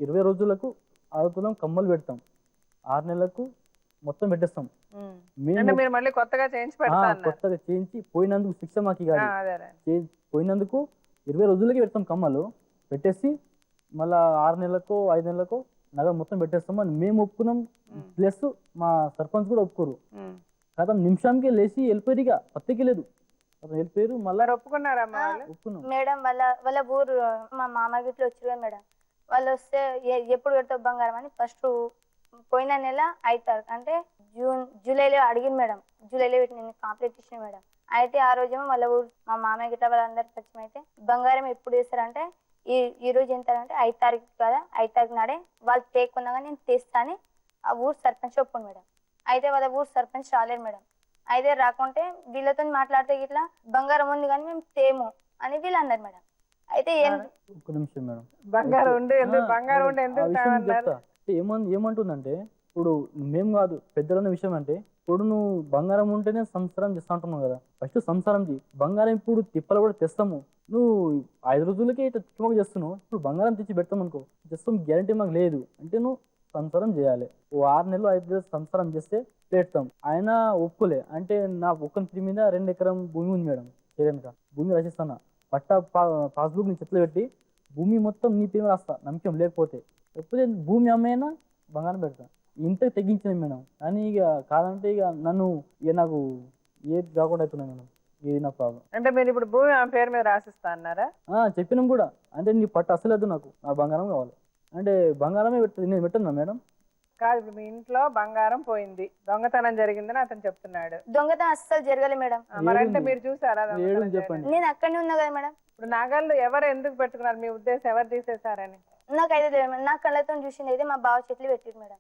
20 రోజులకు 6 తులం కమ్మలు పెడతాం 6 నెలలకు మొత్తం పెట్టేస్తాం. మేము కొత్తగా చేయించి పోయినందుకు శిక్ష మాకు పోయినందుకు 20 రోజులకి పెడతాం కమ్మలు పెట్టేసి మళ్ళా 6 నెలలకు 5 నెలలకు నగ మొత్తం పెట్టేస్తాం అని మేము ఒప్పుకున్నాం. ప్లస్ మా సర్పంచ్ కూడా ఒప్పుకోరు కదా నిమిషానికి లేచి వెళ్ళిపోయారు. ఇక పత్తికి లేదు వెళ్ళిపోయారు. మళ్ళీ ఒప్పుకున్నారా? మేడం వాళ్ళ ఊరు మా మామ గిట్లు వచ్చారు మేడం. వాళ్ళు వస్తే ఎప్పుడు పెడతావు బంగారం అని ఫస్ట్ పోయిన నెల 5 తారీఖు అంటే జూలైలో అడిగింది మేడం. జూలైలో పెట్టి నేను కంప్లీట్ చేసిన మేడం. అయితే ఆ రోజేమో వాళ్ళ ఊరు మా మామయ్య గిట్ల వాళ్ళందరూ పరిచయం అయితే బంగారం ఎప్పుడు వేస్తారంటే ఈ రోజు ఎంత అంటే 5 తారీఖు కదా 5 తారీఖు నాడే వాళ్ళు తేకున్నాగా నేను తెస్తా అని ఆ ఊరు సర్పంచ్ ఒప్పుకోండి మేడం. అయితే వాళ్ళ ఊరు సర్పంచ్ రాలేరు మేడం. అయితే రాకుంటే వీళ్ళతో మాట్లాడితే ఇట్లా బంగారం ఉంది కానీ మేము తేము అని వీళ్ళు అన్నారు మేడం. అయితే ఒక్క నిమిషం మేడం ఏమంటుందంటే ఇప్పుడు మేము కాదు పెద్దలన్న విషయం అంటే ఇప్పుడు నువ్వు బంగారం ఉంటేనే సంసారం చేస్తా ఉంటున్నావు కదా ఫస్ట్ సంసారం చేయి. బంగారం ఇప్పుడు తిప్పలు కూడా తెస్తాము నువ్వు 5 రోజులకే ఇట్లా తిప్పక చేస్తున్నావు ఇప్పుడు బంగారం తెచ్చి పెడతాం అనుకో చేస్తాం గ్యారంటీ మాకు లేదు అంటే నువ్వు సంసారం చేయాలి. 6 నెలలు 5 నెలలు సంసారం చేస్తే పెడతాం. ఆయన ఒప్పుకోలే అంటే నా ఒక్కరి మీద 2 ఎకరం భూమి ఉంది మేడం. చేయడానికి భూమి రాసిస్తాను పట్టా పాస్బుక్ ని చెట్లు పెట్టి భూమి మొత్తం నీ పేరు రాస్తా నమ్మకం లేకపోతే భూమి అమ్మైనా బంగారం పెడతా. ఇంతకు తెగించింది మేడం. కానీ ఇక కాదంటే ఇక నన్ను ఇక నాకు ఏది కాకుండా అవుతున్నాయి మేడం. ఇది నా ప్రాబ్లం. అంటే మీరు ఇప్పుడు భూమి ఆమె పేరు మీద రాసిస్తా అన్నారా? చెప్పినాం కూడా. అంటే నీ పట్టు అసలేదు నాకు, నా బంగారం కావాలి అంటే బంగారమే పెడుతుంది. నేను పెట్టన్నా మేడం? కాదు, ఇప్పుడు మీ ఇంట్లో బంగారం పోయింది, దొంగతనం జరిగిందని అతను చెప్తున్నాడు. దొంగతనం అస్సలు జరగలే మేడం. మరంటే మీరు చూసారా దొంగతనం ఏడు చేయడం? చెప్పండి. నేను అక్కడనే ఉన్నా కదా మేడం. ఇప్పుడు నగలు ఎవరు ఎందుకు పెట్టుకున్నారు? మీ ఉద్దేశం ఎవరు తీసేశారని? నాకైతే తెలియదు మేడం. నా కళ్ళతో చూసింది అయితే మా బావ చేతులు పెట్టిరు మేడం.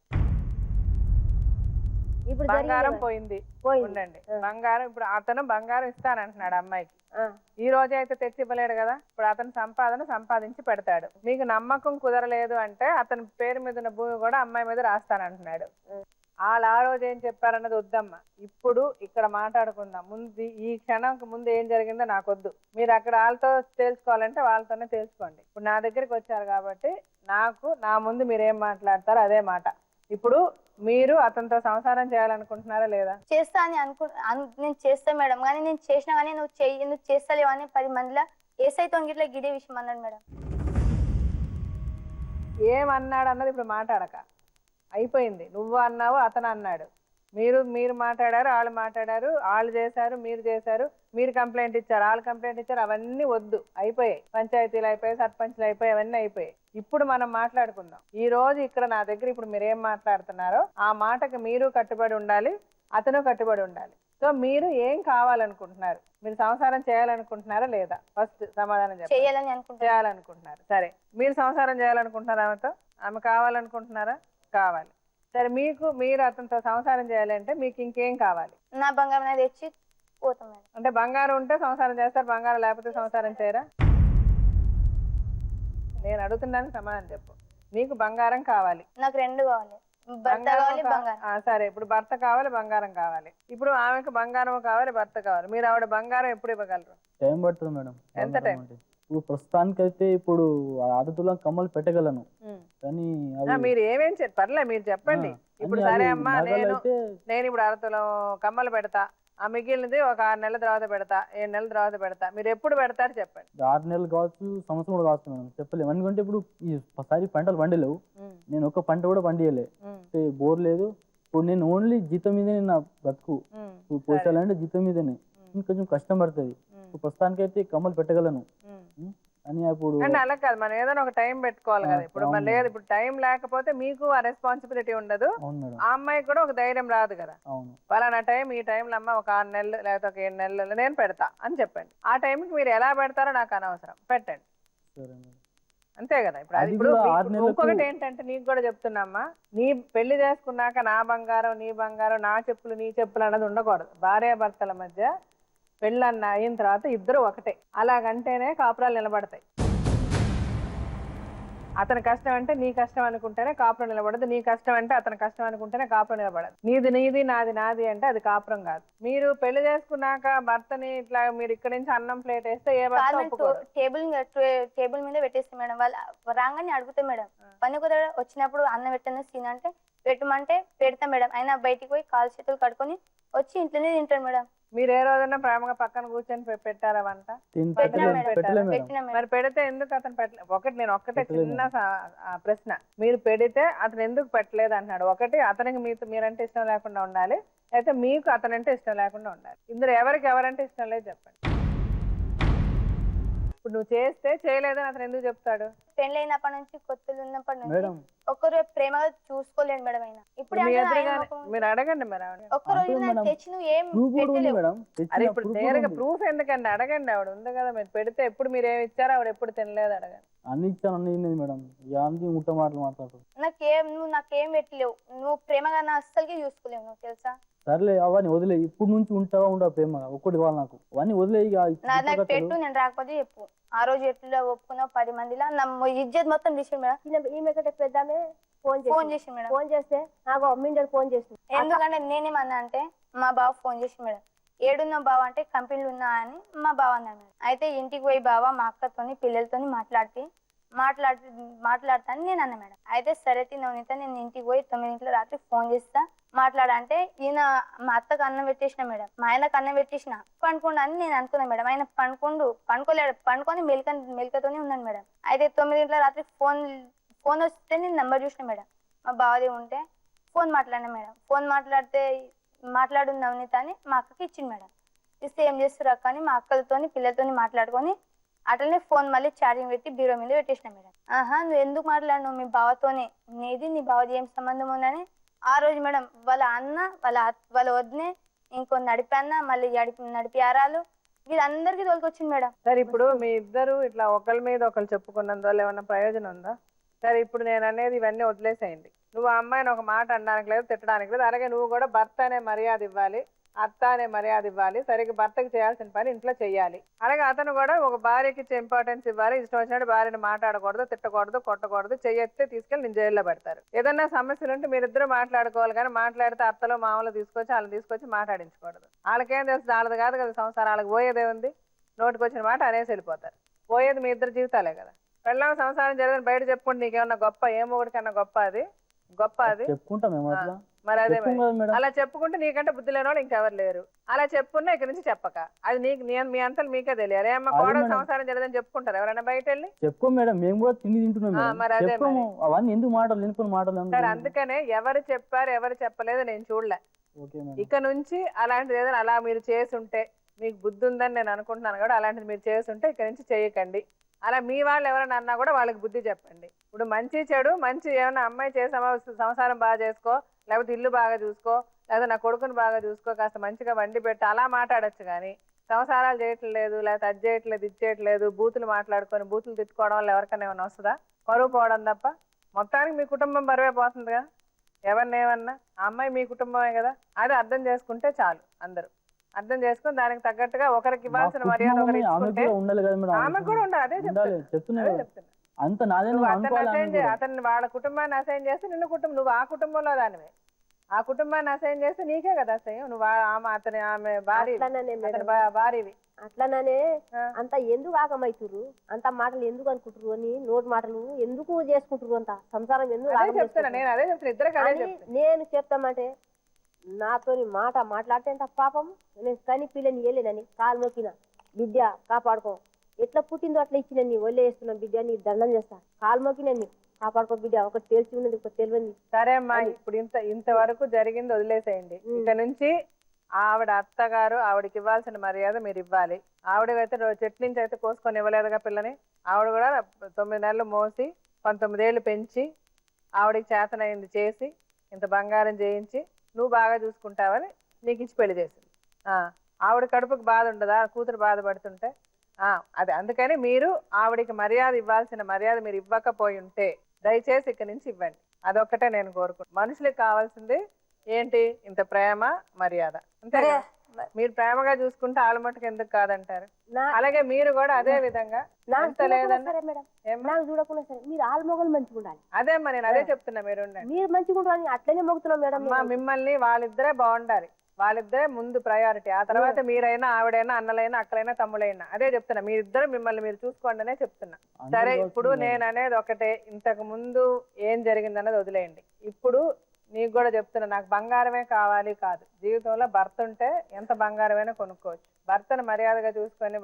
ఇప్పుడు బంగారం పోయింది ఉండండి. బంగారం ఇప్పుడు అతను బంగారం ఇస్తానంటున్నాడు అమ్మాయికి. ఈ రోజే అయితే తెచ్చి ఇవ్వలేడు కదా. ఇప్పుడు అతను సంపాదించి పెడతాడు. మీకు నమ్మకం కుదరలేదు అంటే అతని పేరు మీద ఉన్న భూమి కూడా అమ్మాయి మీద రాస్తానంటున్నాడు. వాళ్ళు ఆ రోజు ఏం చెప్పారన్నది వద్దమ్మా, ఇప్పుడు ఇక్కడ మాట్లాడుకుందాం. ముందు ఈ క్షణం ముందు ఏం జరిగిందో నాకొద్దు. మీరు అక్కడ వాళ్ళతో తెలుసుకోవాలంటే వాళ్ళతోనే తెలుసుకోండి. ఇప్పుడు నా దగ్గరికి వచ్చారు కాబట్టి నా ముందు మీరు ఏం మాట్లాడతారో అదే మాట. ఇప్పుడు మీరు అతనితో సంసారం చేయాలనుకుంటున్నారా లేదా? చేస్తా అని నేను చేస్తా మేడం. కానీ నేను చేసినా కానీ నువ్వు చేస్తలేవు అని 10 మందిలో ఏసైతో గిట్లా గిడే విషయం అన్నాడు మేడం. ఏమన్నాడు అన్నది ఇప్పుడు మాట్లాడక అయిపోయింది. నువ్వు అన్నావు, అతను అన్నాడు. మీరు మాట్లాడారు, వాళ్ళు మాట్లాడారు, వాళ్ళు చేశారు, మీరు చేశారు, మీరు కంప్లైంట్ ఇచ్చారు, వాళ్ళు కంప్లైంట్ ఇచ్చారు. అవన్నీ వద్దు, అయిపోయాయి. పంచాయతీలు అయిపోయాయి, సర్పంచ్లు అయిపోయాయి, అవన్నీ అయిపోయాయి. ఇప్పుడు మనం మాట్లాడుకుందాం. ఈ రోజు ఇక్కడ నా దగ్గర ఇప్పుడు మీరు ఏం మాట్లాడుతున్నారో ఆ మాటకు మీరు కట్టుబడి ఉండాలి, అతను కట్టుబడి ఉండాలి. సో మీరు ఏం కావాలనుకుంటున్నారు? మీరు సంసారం చేయాలనుకుంటున్నారా లేదా? ఫస్ట్ సమాధానం చెప్పండి. చేయాలనుకుంటున్నారు. సరే, మీరు సంసారం చేయాలనుకుంటున్నారా? ఆమె కావాలనుకుంటున్నారా? కావాలి. సరే, మీరు అతనితో సంసారం చేయాలంటే మీకు ఇంకేం కావాలి? నా బంగారం తెచ్చి పోతాం. అంటే బంగారం ఉంటే సంసారం చేస్తారు, బంగారం లేకపోతే సంసారం చేయరా? నేను అడుగుతున్నాను, సమాధానం చెప్పు. నీకు బంగారం కావాలి, నాకు 2 కావాలి. భర్త కావాలి, బంగారం. సరే, ఇప్పుడు భర్త కావాలి, బంగారం కావాలి. ఇప్పుడు ఆమెకు బంగారం కావాలి, భర్త కావాలి. మీరు ఆవిడ బంగారం ఎప్పుడు ఇవ్వగలరు? టైం పడుతుంది మేడం. ఎంత టైం? ఇప్పుడు ప్రస్తుతానికైతే ఇప్పుడు 6 తులం కమ్మలు పెట్టగలను. కానీ మీరు ఏమేం పర్లే, మీరు చెప్పండి. ఇప్పుడు సరే అమ్మా, నేను ఇప్పుడు 6 తులం కమ్మలు పెడతా, ఆ మిగిలినది ఒక 6 నెలల తర్వాత పెడతా, 7 నెలల తర్వాత పెడతా. మీరు ఎప్పుడు పెడతారు చెప్పండి. 6 నెలలు కావచ్చు, సంవత్సరం కూడా కావచ్చు మేడం, చెప్పలేము. ఎందుకంటే ఇప్పుడు ఈసారి పంటలు పండలేవు. నేను ఒక పంట కూడా పండియలే, బోర్ లేదు. ఇప్పుడు నేను ఓన్లీ జీతం మీదనే నా బతుకు. ఇప్పుడు పోసాలంటే జీతం మీదనే, ఇంకొంచెం కష్టం పడుతుంది. ఇప్పుడు ప్రస్తుతానికైతే కమ్మలు పెట్టగలను అని. అప్పుడు అలా కాదు, మనం ఏదైనా ఒక టైం పెట్టుకోవాలి కదా. ఇప్పుడు లేదు, ఇప్పుడు టైం లేకపోతే మీకు ఆ రెస్పాన్సిబిలిటీ ఉండదు, ఆ అమ్మాయికి కూడా ఒక ధైర్యం రాదు కదా. పలానా టైం, ఈ టైంలో అమ్మ ఒక 6 నెలలు లేకపోతే ఒక 7 నెలలు నేను పెడతా అని చెప్పండి. ఆ టైంకి మీరు ఎలా పెడతారో నాకు అనవసరం, పెట్టండి. అంతే కదా. ఇప్పుడు ఇంకొకటి ఏంటంటే నీకు కూడా చెప్తున్నామ్మా, నీ పెళ్లి చేసుకున్నాక నా బంగారం నీ బంగారం, నా చెప్పులు నీ చెప్పులు అన్నది ఉండకూడదు. భార్యాభర్తల మధ్య పెళ్ళన్న అయిన తర్వాత ఇద్దరు ఒకటే. అలాగంటేనే కాపురాలు నిలబడతాయి. అతని కష్టం అంటే నీ కష్టం అనుకుంటేనే కాపురం నిలబడదు, నీ కష్టం అంటే అతని కష్టం అనుకుంటేనే కాపురం నిలబడదు. నీది నీది, నాది నాది అంటే అది కాపురం కాదు. మీరు పెళ్లి చేసుకున్నాక భర్తని ఇట్లా మీరు ఇక్కడ నుంచి అన్నం ప్లేట్ వేస్తే ఏ భర్త టేబుల్ మీద పెట్టేస్తాం మేడం. వాళ్ళు రాగానే అడుగుతాం మేడం, పని కుదర వచ్చినప్పుడు అన్నం పెట్టిన సీన్ అంటే పెట్టమంటే పెడతాం మేడం. అయినా బయటికి పోయి కాలు చేతులు కడుక్కొని వచ్చి ఇంట్లోనే తింటారు మేడం. మీరు ఏ రోజైనా ప్రేమగా పక్కన కూర్చొని పెట్టారా వంట? మరి పెడితే ఎందుకు అతను పెట్టలేదు? నేను ఒక్కటే చిన్న ప్రశ్న, మీరు పెడితే అతను ఎందుకు పెట్టలేదు అంటున్నాడు. ఒకటి, అతనికి మీరంటే ఇష్టం లేకుండా ఉండాలి, అయితే మీకు అతనంటే ఇష్టం లేకుండా ఉండాలి. ఇందులో ఎవరంటే ఇష్టం లేదు చెప్పండి. ఇప్పుడు నువ్వు చేస్తే చేయలేదని అతను ఎందుకు చెప్తాడు? పెళ్ళైనప్పటి నుంచి, కొత్తలు ఉన్నప్పటి నుంచి ఒక్కరు ప్రేమగా చూసుకోలేడు మేడం. అయినా ఇప్పుడు మీరు అడగండి మరి. ఒక్కరోజు తెచ్చి నువ్వు ఏం పెట్టలేవు. అరే ఇప్పుడు నేరుగా ప్రూఫ్ ఎందుకండి? అడగండి, ఆవిడ ఉంది కదా. మీరు పెడితే ఎప్పుడు మీరు ఏమి ఇచ్చారో ఆవిడ ఎప్పుడు తినలేదు అడగండి. అన్ని ఇచ్చాను, అన్ని మేడం. ముట్ట మాటలు మాట్లాడుతూ నువ్వు నాకేం పెట్టలేవు, నువ్వు ప్రేమగా నా అస్సలకి చూసుకోలేవు, నువ్వు తెలుసా? సర్లే, అవన్నీ వదిలే. ఇప్పుడు నుంచి ఉంటావా ఉండవు ప్రేమ ఒక్కటి వాళ్ళు నాకు అవన్నీ వదిలే. నాకు పెట్టు, నేను రాకపోతే చెప్పు. ఆ రోజు ఎట్లా ఒప్పుకున్నావు 10 మందిలో నా ఇజ్జత్ మొత్తం తీసి మేడం. ఈమె కంటే పెద్దామే ఫోన్ చేసి మేడం. ఫోన్ చేస్తే నాకు మిండర్ ఫోన్ చేసింది. ఎందుకంటే నేనేమన్నా అంటే మా బావ ఫోన్ చేసి మేడం, ఏడున్న బావ అంటే కంపెనీలు ఉన్నా అని మా బావ అన్నాడు మేడం. అయితే ఇంటికి పోయి బావ మా అక్కతోని పిల్లలతోని మాట్లాడతాను నేను అన్నా మేడం. అయితే సరే తినవనిత, నేను ఇంటికి పోయి 9 గంటల రాత్రి ఫోన్ చేస్తా మాట్లాడంటే, ఈయన మా అత్తకు అన్నం పెట్టేసిన మేడం, మా ఆయనకు అన్నం పెట్టేసిన, పండుకోండి అని నేను అనుకున్నా మేడం. ఆయన పండుకోలేడు, పండుకొని మెలికతోనే ఉన్నాను మేడం. అయితే 9 గంటల రాత్రి ఫోన్ వస్తే నేను నెంబర్ చూసిన మేడం, మా బావది ఉంటే ఫోన్ మాట్లాడినా మేడం. ఫోన్ మాట్లాడు నవనీత అని మా అక్కకి ఇచ్చింది మేడం. ఇస్తే ఏం చేస్తారు అక్క అని మా అక్కలతోని పిల్లలతోని మాట్లాడుకొని అట్లనే ఫోన్ మళ్ళీ ఛార్జింగ్ పెట్టి బీరో మీద పెట్టేసిన మేడం. నువ్వు ఎందుకు మాట్లాడినావు మీ బావతోని, నీది నీ బావది ఏం సంబంధం ఉందని ఆ రోజు మేడం వాళ్ళ అన్న వాళ్ళ వదినే ఇంకో నడిపన్న మళ్ళీ నడిపి ఆరాలు వీళ్ళందరికీ తోలుకొచ్చింది మేడం. సరే ఇప్పుడు మీ ఇద్దరు ఇట్లా ఒకరి మీద ఒకరు చెప్పుకున్నందువల్ల ఏమన్నా ప్రయోజనం ఉందా? సరే ఇప్పుడు నేను అనేది ఇవన్నీ వదిలేసేయండి. నువ్వు ఆ అమ్మాయిని ఒక మాట అనడానికి లేదు, తిట్టడానికి లేదు. అలాగే నువ్వు కూడా భర్త అనే మర్యాద ఇవ్వాలి, అత్త అనే మర్యాద ఇవ్వాలి. సరిగ్గా భర్తకి చేయాల్సిన పని ఇంట్లో చెయ్యాలి. అలాగే అతను కూడా ఒక భార్యకి ఇచ్చే ఇంపార్టెన్స్ ఇవ్వాలి. ఇష్టం వచ్చినట్టు భార్యను మాట్లాడకూడదు, తిట్టకూడదు, కొట్టకూడదు. చెయ్యెత్తే తీసుకెళ్ళి నేను జైల్లో పెడతారు. ఏదన్నా సమస్యలు ఉంటే మీరిద్దరు మాట్లాడుకోవాలి, కానీ మాట్లాడితే అత్తలో మామూలు తీసుకొచ్చి వాళ్ళని తీసుకొచ్చి మాట్లాడించకూడదు. వాళ్ళకేం తెలుస్తుంది? వాళ్ళది కాదు కదా సంసారం. వాళ్ళకి పోయేదే ఉంది, నోటికి వచ్చిన మాట అనేసి వెళ్ళిపోతారు. పోయేది మీ ఇద్దరు జీవితాలే కదా. పెళ్ళాం సంసారం జరిగిన బయట చెప్పుకుంటే నీకేమన్నా గొప్ప? ఏమో ఒకటి కన్నా గొప్ప అది గొప్ప అది చెప్పుకుంటాం మరి అదే అలా చెప్పుకుంటే నీకంటే బుద్ధి లేని వాళ్ళు ఇంకెవరు లేరు. అలా చెప్పుకున్నా ఇక్కడ నుంచి చెప్పక అది నీకు మీ అంతలు మీకే తెలియాలి. ఏమన్నా కోడలు సంసారం జరిగిందని చెప్పుకుంటారు ఎవరైనా బయట వెళ్ళి? చెప్పుకో మేడం, మేము కూడా తిండి తింటున్నాం. మరి అదే అవన్నీ ఎందుకు మాటలు సరే, అందుకనే ఎవరు చెప్పారు ఎవరు చెప్పలేదు నేను చూడలే. ఇక నుంచి అలాంటిది ఏదైనా అలా మీరు చేసుంటే మీకు బుద్ధి ఉందని నేను అనుకుంటున్నాను కూడా. అలాంటిది మీరు చేసుంటే ఇక్కడ నుంచి చేయకండి. అలా మీ వాళ్ళు ఎవరైనా అన్నా కూడా వాళ్ళకి బుద్ధి చెప్పండి. ఇప్పుడు మంచి చెడు మంచి ఏమైనా అమ్మాయి చేసే సంసారం బాగా చేసుకో, లేకపోతే ఇల్లు బాగా చూసుకో, లేకపోతే నా కొడుకుని బాగా చూసుకో, కాస్త మంచిగా వండి పెట్టి అలా మాట్లాడచ్చు. కానీ సంసారాలు చేయట్లేదు, లేకపోతే అది చేయట్లేదు, ఇది చేయట్లేదు, బూతులు మాట్లాడుకొని బూతులు తిట్టుకోవడం వల్ల ఎవరికైనా ఏమైనా వస్తుందా? పరువు పోవడం తప్ప. మొత్తానికి మీ కుటుంబం బరువే పోతుందిగా. ఎవరిని ఏమన్నా ఆ అమ్మాయి మీ కుటుంబమే కదా. అది అర్థం చేసుకుంటే చాలు. అందరూ అర్థం చేసుకుని దానికి తగ్గట్టుగా ఒకరికి ఇవ్వాల్సిన మర్యాద ఒకరికి ఇచ్చుకుంటే ఆమె కూడా ఉండాలి. అదే చెప్తున్నా. అతన్ని వాళ్ళ కుటుంబాన్ని అసైన్ చేస్తే నిన్ను నువ్వు ఆ కుటుంబంలో దానివే. ఆ కుటుంబాన్ని అసైన్ చేస్తే నీకే కదా అసహ్యం. నువ్వు ఆమె భార్యవి. అట్లనే అంత ఎందుకు ఆగమైతురు, అంత మాటలు ఎందుకు అనుకుంటారు అని, నోటి మాటలు ఎందుకు చేసుకుంటారు, అంత సంసారం ఎందుకు చెప్తున్నా. నేను అదే చెప్తున్నా, ఇద్దరు నేను చెప్తామంటే నాతోని మాట్లాడితే ఎంత పాపం. నేను కని పిల్లని వెళ్ళేదని కాలు మొక్కిన, బిడ్డ కాపాడుకో, ఎట్లా పుట్టిందో అట్లా ఇచ్చిన నీ ఒళ్ళే వేస్తున్నాం బిడ్డ, నీ దండం చేస్తా, కాలు మొక్కిన నీ కాపాడుకో బిడ్డ, ఒకటి తెలిసి ఉన్నది ఒకటి తెలియదు. సరే అమ్మా, ఇప్పుడు ఇంతవరకు జరిగింది వదిలేసేయండి. ఇక నుంచి ఆవిడ అత్తగారు, ఆవిడకి ఇవ్వాల్సిన మర్యాద మీరు ఇవ్వాలి. ఆవిడకైతే చెట్టు నుంచి అయితే కోసుకొని ఇవ్వలేదుగా పిల్లని. ఆవిడ కూడా 9 నెలలు మోసి 19 ఏళ్ళు పెంచి ఆవిడకి చేతనైంది చేసి ఇంత బంగారం చేయించి నువ్వు బాగా చూసుకుంటావని నీకు ఇచ్చి పెళ్లి చేసింది. ఆవిడ కడుపుకి బాధ ఉండదా కూతురు బాధపడుతుంటే? అదే అందుకని మీరు ఆవిడికి మర్యాద ఇవ్వాల్సిన మర్యాద మీరు ఇవ్వకపోయి ఉంటే దయచేసి ఇక్కడి నుంచి ఇవ్వండి. అదొక్కటే నేను కోరుకుంటున్నాను. మనుషులకు కావాల్సింది ఏంటి? ఇంత ప్రేమ మర్యాద, అంతే. మీరు ప్రేమగా చూసుకుంటే ఆళ్ళ మట్టుకు ఎందుకు కాదంటారు? అలాగే మీరు కూడా అదే విధంగా చూడకుండా సరే మీరు ఆళ్ళ మొగలు మంచిగా ఉండాలి. అదేమ్మా నేను అదే చెప్తున్నా. మీరు మంచిగా ఉండాలి, అట్లనే మొగుతున్నాం మేడం. మిమ్మల్ని వాళ్ళిద్దరే బాగుండాలి, వాళ్ళిద్దరే ముందు ప్రయారిటీ. ఆ తర్వాత మీరైనా ఆవిడైనా అన్నలైనా అక్కలైనా తమ్ముడైనా. అదే చెప్తున్నా, మీరిద్దరు మిమ్మల్ని మీరు చూసుకోండి అనే చెప్తున్నా. సరే, ఇప్పుడు నేను అనేది ఒకటే, ఇంతకు ముందు ఏం జరిగిందన్నది వదిలేయండి. ఇప్పుడు నీకు కూడా చెప్తున్నా, నాకు బంగారమే కావాలి కాదు. జీవితంలో భర్త ఉంటే ఎంత బంగారమైనా కొనుక్కోవచ్చు. భర్తను మర్యాదగా చూసుకొని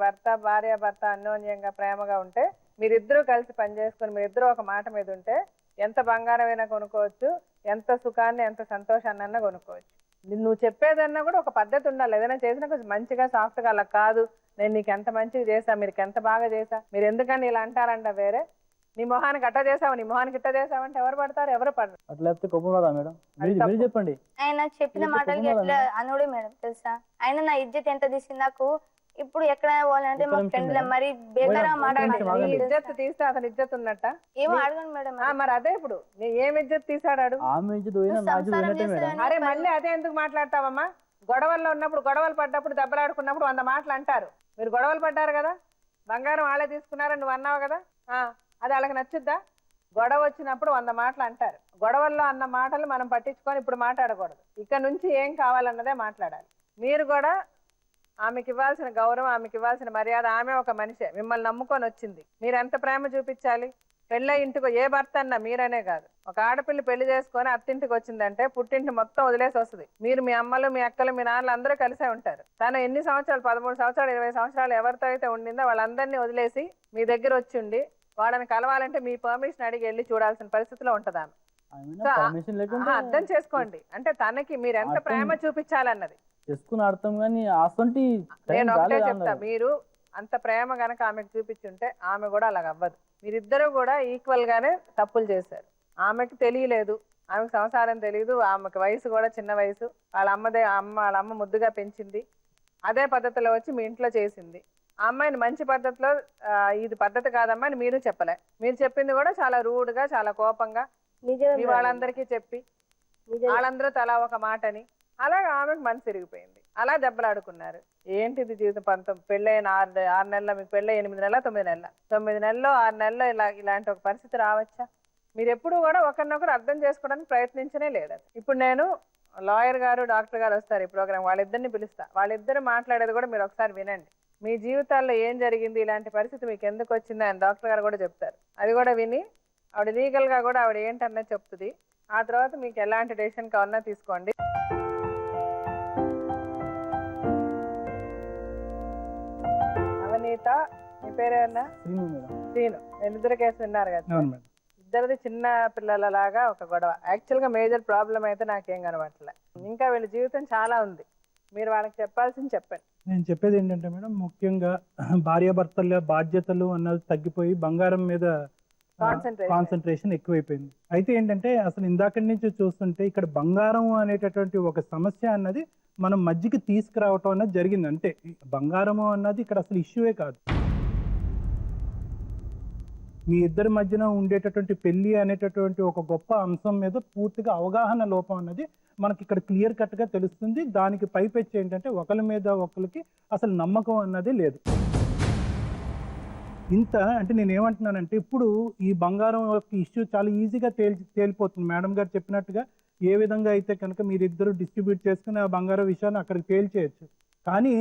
భార్య భర్త అన్యోన్యంగా ప్రేమగా ఉంటే మీరిద్దరూ కలిసి పనిచేసుకొని మీరిద్దరూ ఒక మాట మీద ఉంటే ఎంత బంగారమైనా కొనుక్కోవచ్చు, ఎంత సుఖాన్ని ఎంత సంతోషాన్ని కొనుక్కోవచ్చు. నువ్వు చెప్పేదన్నా కూడా ఒక పద్ధతి ఉండాలి. ఏదైనా చేసినా కొంచెం మంచిగా సాఫ్ట్గా. అలా కాదు నేను నీకు ఎంత మంచిగా చేసా, మీరు ఎంత బాగా చేసా, మీరు ఎందుకని ఇలా అంటారంట వేరే. నీ మొహానికి అట్ట చేసావు, నీ మొహానికి ఇట్ట చేసావంటే ఎవరు పడతారు? ఎవరు పడరు. చెప్పండి. ఆయన చెప్పిన మాటలకి ఎట్లా అనుడే మేడం తెలుసా? ఆయన నా ఇజ్జత్ ఎంత తీసింది నాకు. ఇప్పుడు ఎక్కడైనా పోవాలంటే మా ఫ్రెండ్ మరి బేకారా మాట్లాడాలి. ఇజ్జత్ తీస్తే అతని ఇజ్జత్ ఉన్నట్ట ఏమో అడగండి మేడం. మరి అదే ఇప్పుడు ఏం ఇజ్జత్ తీసాడాడు? అరే మళ్ళీ అదే ఎందుకు మాట్లాడతావమ్మా? గొడవల్లో ఉన్నప్పుడు గొడవలు పడ్డప్పుడు దెబ్బలాడుకున్నప్పుడు 100 మాటలు అంటారు. మీరు గొడవలు పడ్డారు కదా, బంగారం వాళ్ళే తీసుకున్నారని నువ్వు అన్నావు కదా, అది వాళ్ళకి నచ్చుద్దా? గొడవ వచ్చినప్పుడు 100 మాటలు అంటారు. గొడవల్లో అన్న మాటలు మనం పట్టించుకొని ఇప్పుడు మాట్లాడకూడదు. ఇక నుంచి ఏం కావాలన్నదే మాట్లాడాలి. మీరు కూడా ఆమెకి ఇవ్వాల్సిన గౌరవం, ఆమెకి ఇవ్వాల్సిన మర్యాద. ఆమె ఒక మనిషే, మిమ్మల్ని నమ్ముకొని వచ్చింది. మీరు ఎంత ప్రేమ చూపించాలి? పెళ్ళై ఇంటికి ఏ భర్త అన్నా మీరనే కాదు, ఒక ఆడపిల్ల పెళ్లి చేసుకొని అత్తింటికి వచ్చిందంటే పుట్టింటి మొత్తం వదిలేసి వస్తుంది. మీరు మీ అమ్మలు మీ అక్కలు మీ నాన్నలు అందరూ కలిసే ఉంటారు. తను ఎన్ని సంవత్సరాలు 13 సంవత్సరాలు 20 సంవత్సరాలు ఎవరితో అయితే ఉండిందో వాళ్ళందరినీ వదిలేసి మీ దగ్గర వచ్చి ఉండి వాళ్ళని కలవాలంటే మీ పర్మిషన్ అడిగి వెళ్ళి చూడాల్సిన పరిస్థితిలో ఉంటుంది ఆమె. ఆమె పర్మిషన్ లేకుండా అర్థం చేసుకోండి, అంటే తనకి మీరు ఎంత ప్రేమ చూపించాలన్నది చేసుకుని అర్థం, కానీ అసంటి నేను ఒకటే చెప్తా, మీరు అంత ప్రేమ గనక ఆమెకు చూపించుంటే ఆమె కూడా అలాగ అవ్వదు. మీరిద్దరూ కూడా ఈక్వల్ గానే తప్పులు చేశారు. ఆమెకు తెలియలేదు, ఆమెకు సంసారం తెలియదు, ఆమెకు వయసు కూడా చిన్న వయసు, వాళ్ళ అమ్మ ముద్దుగా పెంచింది, అదే పద్ధతిలో వచ్చి మీ ఇంట్లో చేసింది. ఆ అమ్మాయిని మంచి పద్ధతిలో ఇది పద్ధతి కాదమ్మా అని మీరు చెప్పలే, మీరు చెప్పింది కూడా చాలా రూడ్గా చాలా కోపంగా వాళ్ళందరికీ చెప్పి వాళ్ళందరూ తలా ఒక మాటని అలాగే ఆమెకు మనసు తిరిగిపోయింది. అలా దెబ్బలాడుకున్నారు. ఏంటిది జీవితం? పెళ్ళైన 6 నెలల, మీకు పెళ్ళై 8 నెలల 9 నెలల, 9 నెలల్లో 6 నెలల్లో ఇలాంటి ఒక పరిస్థితి రావచ్చా? మీరు ఎప్పుడు కూడా ఒకరినొకరు అర్థం చేసుకోవడానికి ప్రయత్నించనే లేదు. ఇప్పుడు నేను లాయర్ గారు డాక్టర్ గారు వస్తారు ఈ ప్రోగ్రామ్, వాళ్ళిద్దరిని పిలుస్తా, వాళ్ళిద్దరు మాట్లాడేది కూడా మీరు ఒకసారి వినండి. మీ జీవితాల్లో ఏం జరిగింది, ఇలాంటి పరిస్థితి మీకు ఎందుకు వచ్చింది అని డాక్టర్ గారు కూడా చెప్తారు. అది కూడా విని ఆవిడ లీగల్గా కూడా ఆవిడ ఏంటన్నది చెప్తుంది. ఆ తర్వాత మీకు ఎలాంటి డెసిషన్ కావాలన్నా తీసుకోండి. అవనీత, మీ పేరేమన్నా? శ్రీను. వీళ్ళిద్దరు కేసు విన్నారు కదా, ఇద్దరిది చిన్న పిల్లలలాగా ఒక గొడవ. యాక్చువల్గా మేజర్ ప్రాబ్లం అయితే నాకేం కనబడట్లే. ఇంకా వీళ్ళ జీవితం చాలా ఉంది, మీరు వాళ్ళకి చెప్పాల్సింది చెప్పండి. నేను చెప్పేది ఏంటంటే మేడం, ముఖ్యంగా భార్యాభర్తల బాధ్యతలు అన్నది తగ్గిపోయి బంగారం మీద కాన్సన్ట్రేషన్ ఎక్కువైపోయింది. అయితే ఏంటంటే అసలు ఇందాక నుంచి చూస్తుంటే ఇక్కడ బంగారం అనేటటువంటి ఒక సమస్య అన్నది మనం మధ్యకి తీసుకురావటం అన్నది జరిగింది. అంటే బంగారము అన్నది ఇక్కడ అసలు ఇష్యూవే కాదు. మీ ఇద్దరి మధ్యన ఉండేటటువంటి పెళ్లి అనేటటువంటి ఒక గొప్ప అంశం మీద పూర్తిగా అవగాహన లోపం అన్నది మనకి ఇక్కడ క్లియర్ కట్గా తెలుస్తుంది. దానికి పైపెచ్చి ఏంటంటే ఒకరి మీద ఒకరికి అసలు నమ్మకం అన్నది లేదు. ఇంత అంటే నేను ఏమంటున్నానంటే, ఇప్పుడు ఈ బంగారం యొక్క ఇష్యూ చాలా ఈజీగా తేలిపోతుంది. మేడం గారు చెప్పినట్టుగా ఏ విధంగా అయితే కనుక మీరిద్దరూ డిస్ట్రిబ్యూట్ చేసుకుని ఆ బంగారం విషయాన్ని అక్కడికి తేల్చేయచ్చు. కానీ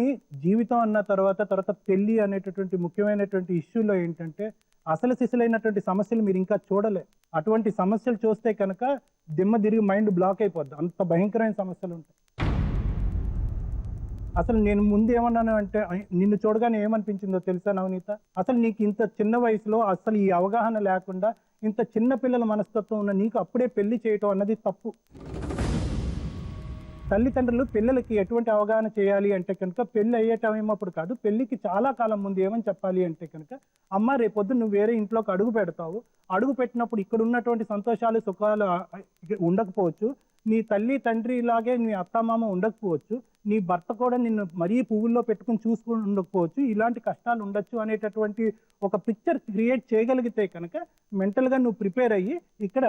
జీవితం అన్న తర్వాత పెళ్లి అనేటటువంటి ముఖ్యమైనటువంటి ఇష్యూలో ఏంటంటే అసలు సిసలైనటువంటి సమస్యలు మీరు ఇంకా చూడలే. అటువంటి సమస్యలు చూస్తే కనుక దిమ్మ తిరిగి మైండ్ బ్లాక్ అయిపోద్ది, అంత భయంకరమైన సమస్యలు ఉంటాయి. అసలు నేను ముందు ఏమన్నాను అంటే, నిన్ను చూడగానే ఏమనిపించిందో తెలుసా నవనీత? అసలు నీకు ఇంత చిన్న వయసులో అసలు ఈ అవగాహన లేకుండా ఇంత చిన్న పిల్లల మనస్తత్వం ఉన్న నీకు అప్పుడే పెళ్లి చేయటం అన్నది తప్పు. తల్లిదండ్రులు పిల్లలకి ఎటువంటి అవగాహన చేయాలి అంటే కనుక పెళ్లి అయ్యే టైం అప్పుడు కాదు, పెళ్లికి చాలా కాలం ముందు ఏమని చెప్పాలి అంటే కనుక, అమ్మ రేపొద్దు నువ్వు వేరే ఇంట్లోకి అడుగు పెడతావు, అడుగు పెట్టినప్పుడు ఇక్కడ ఉన్నటువంటి సంతోషాలు సుఖాలు ఉండకపోవచ్చు, నీ తల్లి తండ్రి ఇలాగే నీ అత్తమామ ఉండకపోవచ్చు, నీ భర్త కూడా నిన్ను మరీ పువ్వుల్లో పెట్టుకుని చూసుకుని ఉండకపోవచ్చు, ఇలాంటి కష్టాలు ఉండొచ్చు అనేటటువంటి ఒక పిక్చర్ క్రియేట్ చేయగలిగితే కనుక మెంటల్గా నువ్వు ప్రిపేర్ అయ్యి ఇక్కడ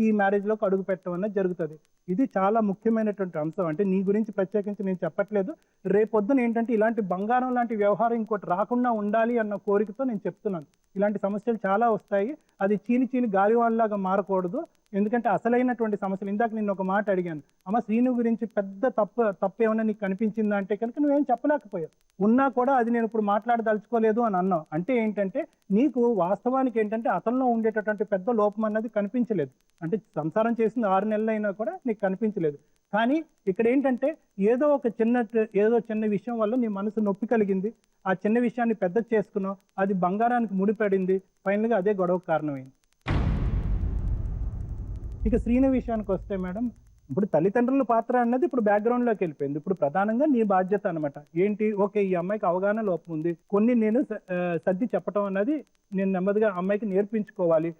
ఈ మ్యారేజ్లోకి అడుగు పెట్టడం అనేది జరుగుతుంది. ఇది చాలా ముఖ్యమైనటువంటి అంశం. అంటే నీ గురించి ప్రత్యేకించి నేను చెప్పట్లేదు, రేపొద్దున ఏంటంటే ఇలాంటి బంగారం లాంటి వ్యవహారం ఇంకోటి రాకుండా ఉండాలి అన్న కోరికతో నేను చెప్తున్నాను. ఇలాంటి సమస్యలు చాలా వస్తాయి, అది చీలి గాలివాన్లాగా మారకూడదు. ఎందుకంటే అసలైనటువంటి సమస్యలు, ఇందాక నేను ఒక మాట అడిగాను, అమ్మ శ్రీను గురించి పెద్ద తప్పు ఏమన్నా నీకు కనిపించిందా అంటే కనుక నువ్వేం చెప్పలేకపోయావు. ఉన్నా కూడా అది నేను ఇప్పుడు మాట్లాడదలుచుకోలేదు అని అన్నావు. అంటే ఏంటంటే నీకు వాస్తవానికి ఏంటంటే అతనిలో ఉండేటటువంటి పెద్ద లోపం అన్నది కనిపించలేదు. అంటే సంసారం చేసింది 6 నెలలు అయినా కూడా నీకు కనిపించలేదు. కానీ ఇక్కడ ఏంటంటే ఏదో చిన్న విషయం వల్ల నీ మనసు నొప్పి కలిగింది, ఆ చిన్న విషయాన్ని పెద్ద చేసుకున్నావు, అది బంగారానికి ముడిపడింది, ఫైనల్గా అదే గొడవకు కారణమైంది. ఇక శ్రీను విషయానికి వస్తే మేడం, ఇప్పుడు తల్లిదండ్రుల పాత్ర అన్నది ఇప్పుడు బ్యాక్గ్రౌండ్లోకి వెళ్ళిపోయింది. ఇప్పుడు ప్రధానంగా నీ బాధ్యత అనమాట. ఏంటి, ఓకే ఈ అమ్మాయికి అవగాహన లోపం ఉంది, కొన్ని నేను సర్ది చెప్పడం అన్నది నేను నెమ్మదిగా అమ్మాయికి నేర్పించుకోవాలి.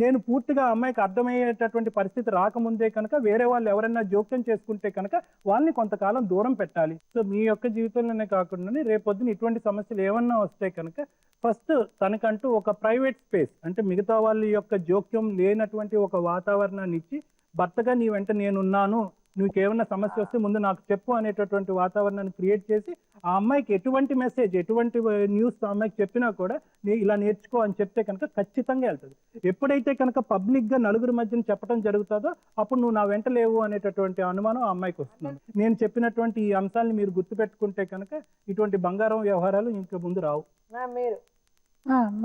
నేను పూర్తిగా అమ్మాయికి అర్థమయ్యేటటువంటి పరిస్థితి రాకముందే కనుక వేరే వాళ్ళు ఎవరైనా జోక్యం చేసుకుంటే కనుక వాళ్ళని కొంతకాలం దూరం పెట్టాలి. సో మీ యొక్క జీవితంలోనే కాకుండా రేపొద్దున ఇటువంటి సమస్యలు ఏమన్నా వస్తే కనుక ఫస్ట్ తనకంటూ ఒక ప్రైవేట్ స్పేస్, అంటే మిగతా వాళ్ళ యొక్క జోక్యం లేనటువంటి ఒక వాతావరణాన్ని ఇచ్చి, భర్తగా నీ వెంట నేనున్నాను, నీకేమన్నా సమస్య వస్తే ముందు నాకు చెప్పు అనేటటువంటి వాతావరణాన్ని క్రియేట్ చేసి ఆ అమ్మాయికి ఎటువంటి మెసేజ్, ఎటువంటి న్యూస్ ఆ అమ్మాయికి చెప్పినా కూడా ఇలా నేర్చుకో అని చెప్తే కనుక ఖచ్చితంగా వెళ్తుంది. ఎప్పుడైతే కనుక పబ్లిక్గా నలుగురి మధ్యన చెప్పడం జరుగుతుందో అప్పుడు నువ్వు నా వెంట లేవు అనేటటువంటి అనుమానం ఆ అమ్మాయికి వస్తుంది. నేను చెప్పినటువంటి ఈ అంశాలను మీరు గుర్తుపెట్టుకుంటే కనుక ఇటువంటి బంగారం వ్యవహారాలు ఇంకా ముందు రావు.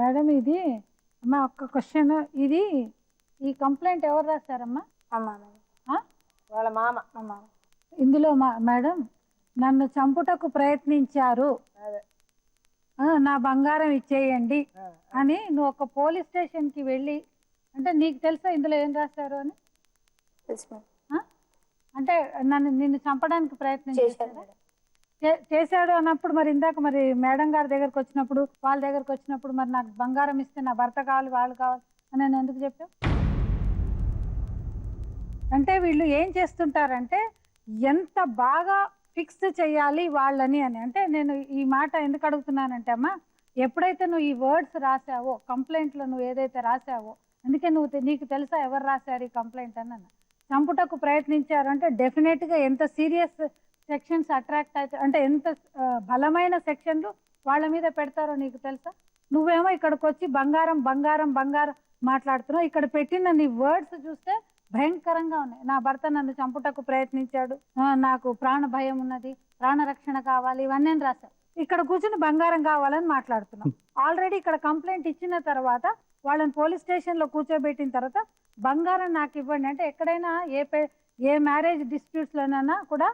మేడం, ఇది అమ్మా ఒక్క క్వశ్చన్, ఇది ఈ కంప్లైంట్ ఎవరు రాశారమ్మా? వాళ్ళ మామ. ఇందులో మేడం నన్ను చంపుటకు ప్రయత్నించారు, నా బంగారం ఇచ్చేయండి అని నువ్వు ఒక పోలీస్ స్టేషన్కి వెళ్ళి, అంటే నీకు తెలుసా ఇందులో ఏం రాశారు అని? తెలుసు మేడం. అంటే నిన్ను చంపడానికి ప్రయత్నం చేశారు చేశాడా? మేడం. చేశాడు అన్నప్పుడు మరి ఇందాక మరి మేడం గారి దగ్గరకు వచ్చినప్పుడు వాళ్ళ దగ్గరకు వచ్చినప్పుడు మరి నాకు బంగారం ఇస్తే నా భర్త కావాలి వాళ్ళు కావాలి అని నేను ఎందుకు చెప్పావు? అంటే వీళ్ళు ఏం చేస్తుంటారంటే ఎంత బాగా ఫిక్స్ చేయాలి వాళ్ళని అని. అంటే నేను ఈ మాట ఎందుకు అడుగుతున్నానంటే అమ్మా, ఎప్పుడైతే నువ్వు ఈ వర్డ్స్ రాసావో కంప్లైంట్లో నువ్వు ఏదైతే రాసావో, అందుకే నీకు తెలుసా ఎవరు రాశారు ఈ కంప్లైంట్ అని అన్న. చంపుటకు ప్రయత్నించారు అంటే డెఫినెట్గా ఎంత సీరియస్ సెక్షన్స్ అట్రాక్ట్ అయితే అంటే ఎంత బలమైన సెక్షన్లు వాళ్ళ మీద పెడతారో నీకు తెలుసా? నువ్వేమో ఇక్కడికి వచ్చి బంగారం బంగారం బంగారం మాట్లాడుతున్నావు. ఇక్కడ పెట్టిన నీ వర్డ్స్ చూస్తే భయంకరంగా ఉన్నాయి. నా భర్త నన్ను చంపుటకు ప్రయత్నించాడు, నాకు ప్రాణ భయం ఉన్నది, ప్రాణరక్షణ కావాలి, ఇవన్నీ రాశావు. ఇక్కడ కూర్చుని బంగారం కావాలని మాట్లాడుతున్నాం. ఆల్రెడీ ఇక్కడ కంప్లైంట్ ఇచ్చిన తర్వాత వాళ్ళని పోలీస్ స్టేషన్లో కూర్చోబెట్టిన తర్వాత బంగారం నాకు ఇవ్వండి అంటే ఎక్కడైనా ఏ మ్యారేజ్ డిస్ప్యూట్స్లోనైనా కూడా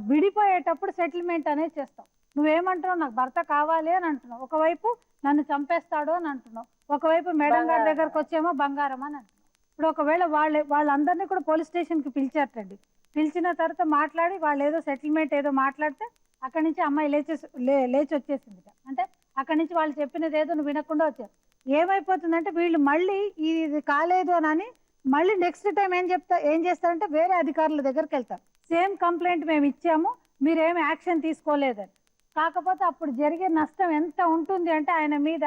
విడిపోయేటప్పుడు సెటిల్మెంట్ అనేది చేస్తాం. నువ్వేమంటున్నావు? నాకు భర్త కావాలి అని అంటున్నావు. ఒకవైపు నన్ను చంపేస్తాడు అని అంటున్నావు, ఒకవైపు మేడం గారి దగ్గరకు వచ్చేమో బంగారం అని అంటున్నావు. ఇప్పుడు ఒకవేళ వాళ్ళందరినీ కూడా పోలీస్ స్టేషన్కి పిలిచారటండి. పిలిచిన తర్వాత మాట్లాడి వాళ్ళు ఏదో సెటిల్మెంట్ ఏదో మాట్లాడితే అక్కడి నుంచి అమ్మాయి లేచి వచ్చేసింది. అంటే అక్కడి నుంచి వాళ్ళు చెప్పినది ఏదో నువ్వు వినకుండా వచ్చారు. ఏమైపోతుందంటే వీళ్ళు మళ్ళీ ఇది కాలేదు అని మళ్ళీ నెక్స్ట్ టైం ఏం చేస్తారంటే వేరే అధికారుల దగ్గరికి వెళ్తారు. సేమ్ కంప్లైంట్ మేము ఇచ్చాము, మీరేమి యాక్షన్ తీసుకోలేదని. కాకపోతే అప్పుడు జరిగే నష్టం ఎంత ఉంటుంది అంటే ఆయన మీద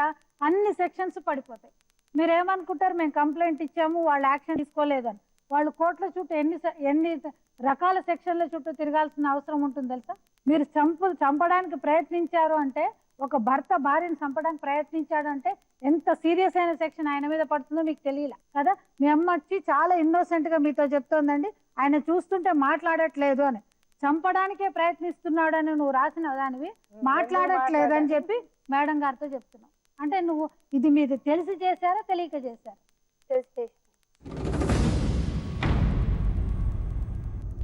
అన్ని సెక్షన్స్ పడిపోతాయి. మీరేమనుకుంటారు? మేము కంప్లైంట్ ఇచ్చాము వాళ్ళు యాక్షన్ తీసుకోలేదని. వాళ్ళు కోర్టుల చుట్టూ ఎన్ని రకాల సెక్షన్ల చుట్టూ తిరగాల్సిన అవసరం ఉంటుంది తెలుసా? మీరు చంపడానికి ప్రయత్నించారు అంటే, ఒక భర్త భార్యను చంపడానికి ప్రయత్నించాడు అంటే ఎంత సీరియస్ అయిన సెక్షన్ ఆయన మీద పడుతుందో మీకు తెలియలే కదా. మీ అమ్మ వచ్చి చాలా ఇన్నోసెంట్గా మీతో చెప్తోందండి, ఆయన చూస్తుంటే మాట్లాడట్లేదు అని. చంపడానికే ప్రయత్నిస్తున్నాడని నువ్వు రాసిన దానివి మాట్లాడట్లేదని చెప్పి మేడం గారితో చెప్తున్నావు. అంటే నువ్వు ఇది మీరు తెలిసి చేశారా తెలియక చేశారా? తెలిసి.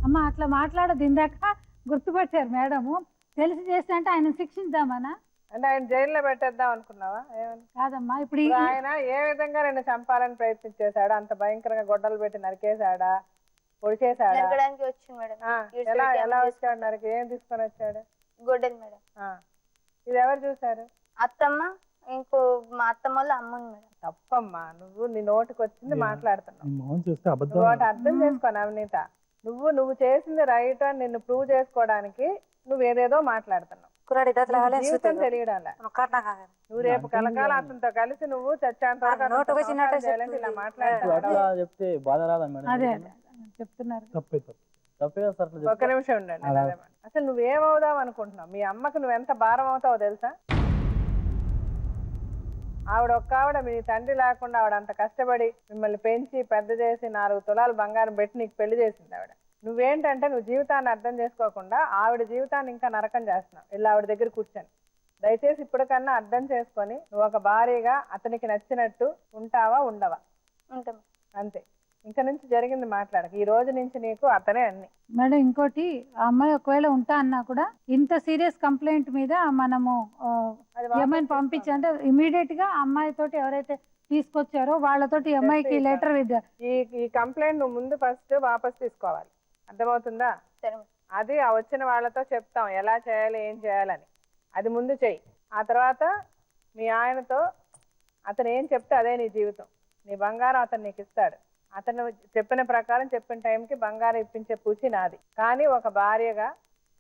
అమ్మ అట్లా మాట్లాడదు. ఇందాక గుర్తుపట్టారు మేడము. తెలిసి చేస్తే అంటే ఆయన శిక్షిద్దామనా? అంటే ఆయన జైల్లో పెట్టేద్దాం అనుకున్నావా? కాదమ్మా. ఇప్పుడు ఆయన ఏ విధంగా నేను చంపాలని ప్రయత్నించేశాడా? అంత భయంకరంగా గొడ్డలు పెట్టి నరికేశాడా, పొడిచేశాడా? వచ్చింది మేడం. ఎలా వచ్చాడు? నరికి ఏం తీసుకొని వచ్చాడు? గొడ్డలు మేడం. ఇది ఎవరు చూసారు? అత్తమ్మ, ఇంకో మా అత్తమ్మ వాళ్ళ అమ్ముంది మేడం. తప్పమ్మా, నువ్వు నీ నోటికి వచ్చింది మాట్లాడుతున్నావు. ఒకటి అర్థం చేసుకో నవనీత, నువ్వు చేసింది రైట్ అని నిన్ను ప్రూవ్ చేసుకోవడానికి నువ్వు ఏదేదో మాట్లాడుతున్నావు. జీవితం తెలియడం. నువ్వు రేపు కలకాలం అతనితో కలిసి నువ్వు చచ్చేంత వరకు ఇలా చెప్తే బాధ రాదా మేడం? చెప్తున్నారు. ఒక్క నిమిషం ఉండండి. అసలు నువ్వేమవుదాం అనుకుంటున్నావు? మీ అమ్మకు నువ్వెంత భారం అవుతావో తెలుసా? ఆవిడ మీ తండ్రి లేకుండా ఆవిడ అంత కష్టపడి మిమ్మల్ని పెంచి పెద్ద చేసి 4 తులాలు బంగారం పెట్టి నీకు పెళ్లి చేసింది ఆవిడ. నువ్వేంటంటే నువ్వు జీవితాన్ని అర్థం చేసుకోకుండా ఆవిడ జీవితాన్ని ఇంకా నరకం చేస్తున్నావు ఇలా ఆవిడ దగ్గర కూర్చొని. దయచేసి ఇప్పటికన్నా అర్థం చేసుకొని నువ్వు ఒక భార్యగా అతనికి నచ్చినట్టు ఉంటావా ఉండవా? ఉంటాం అంతే. ఇంకా నుంచి జరిగింది మాట్లాడక. ఈ రోజు నుంచి నీకు అతనే అన్ని. మేడం ఇంకోటి, ఆ అమ్మాయి ఒకవేళ ఉంటా అన్నా కూడా ఇంత సీరియస్ కంప్లైంట్ మీద మనము ఏమైనా పంపించంటే ఇమీడియట్ గా అమ్మాయి తోటి ఎవరైతే తీసుకొచ్చారో వాళ్ళతోటి అమ్మాయికి లెటర్ ఈ కంప్లైంట్ నువ్వు ముందు ఫస్ట్ వాపస్ తీసుకోవాలి. అర్థమవుతుందా? అది వచ్చిన వాళ్ళతో చెప్తాం ఎలా చేయాలి ఏం చేయాలని. అది ముందు చెయ్యి. ఆ తర్వాత మీ ఆయనతో అతను ఏం చెప్తే అదే నీ జీవితం. నీ బంగారం అతను నీకు ఇస్తాడు. అతను చెప్పిన ప్రకారం చెప్పిన టైంకి బంగారం ఇప్పించే పూచి నాది. కానీ ఒక భార్యగా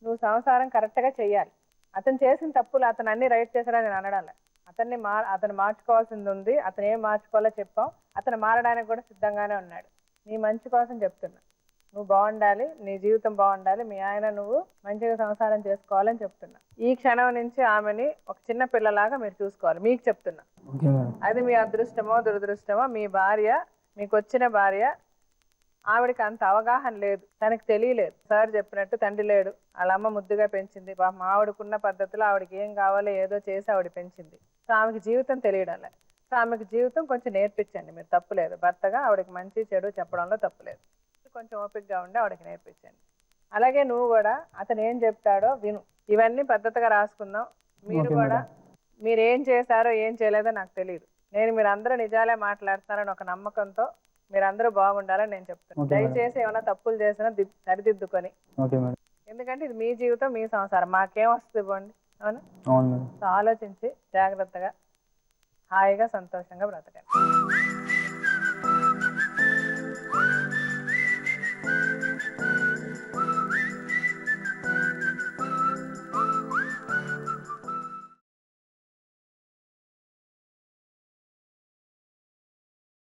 నువ్వు సంసారం కరెక్ట్గా చెయ్యాలి. అతను చేసిన తప్పులు అతను అన్ని రైట్ చేశాడని నేను అనడాలి. అతను మార్చుకోవాల్సింది ఉంది. అతను ఏం మార్చుకోవాలో చెప్పాం. అతను మారడానికి కూడా సిద్ధంగానే ఉన్నాడు. నీ మంచి కోసం చెప్తున్నా. నువ్వు బాగుండాలి, నీ జీవితం బాగుండాలి, మీ ఆయన నువ్వు మంచిగా సంసారం చేసుకోవాలని చెప్తున్నా. ఈ క్షణం నుంచి ఆమెని ఒక చిన్న పిల్లలాగా మీరు చూసుకోవాలి. మీకు చెప్తున్నా. అది మీ అదృష్టమో దురదృష్టమో, మీ భార్య మీకు వచ్చిన భార్య ఆవిడకి అంత అవగాహన లేదు, తనకు తెలియలేదు. సార్ చెప్పినట్టు తండ్రి లేడు, వాళ్ళ అమ్మ ముద్దుగా పెంచింది. ఆవిడకున్న పద్ధతిలో ఆవిడకి ఏం కావాలో ఏదో చేసి ఆవిడ పెంచింది. సో ఆమెకి జీవితం తెలియడం లేదు. సో ఆమెకి జీవితం కొంచెం నేర్పించండి మీరు. తప్పులేదు. భర్తగా ఆవిడకి మంచి చెడు చెప్పడంలో తప్పులేదు. కొంచెం ఓపికగా ఉండి ఆవిడకి నేర్పించండి. అలాగే నువ్వు కూడా అతను ఏం చెప్తాడో విను. ఇవన్నీ పద్ధతిగా రాసుకుందాం. మీరు కూడా మీరు ఏం చేశారో ఏం చేయలేదో నాకు తెలియదు. నేను మీరు అందరూ నిజాలే మాట్లాడతారని ఒక నమ్మకంతో మీరందరూ బాగుండాలని నేను చెప్తాను. Okay, madam. దయచేసి ఏమైనా తప్పులు చేసినా సరిదిద్దుకొని, ఓకే మేడం. ఎందుకంటే ఇది మీ జీవితం, మీ సంసారం, మాకేం వస్తుంది ఇవ్వండి. అవును, అవును మేడం. ఆలోచించి జాగ్రత్తగా హాయిగా సంతోషంగా బ్రతకండి.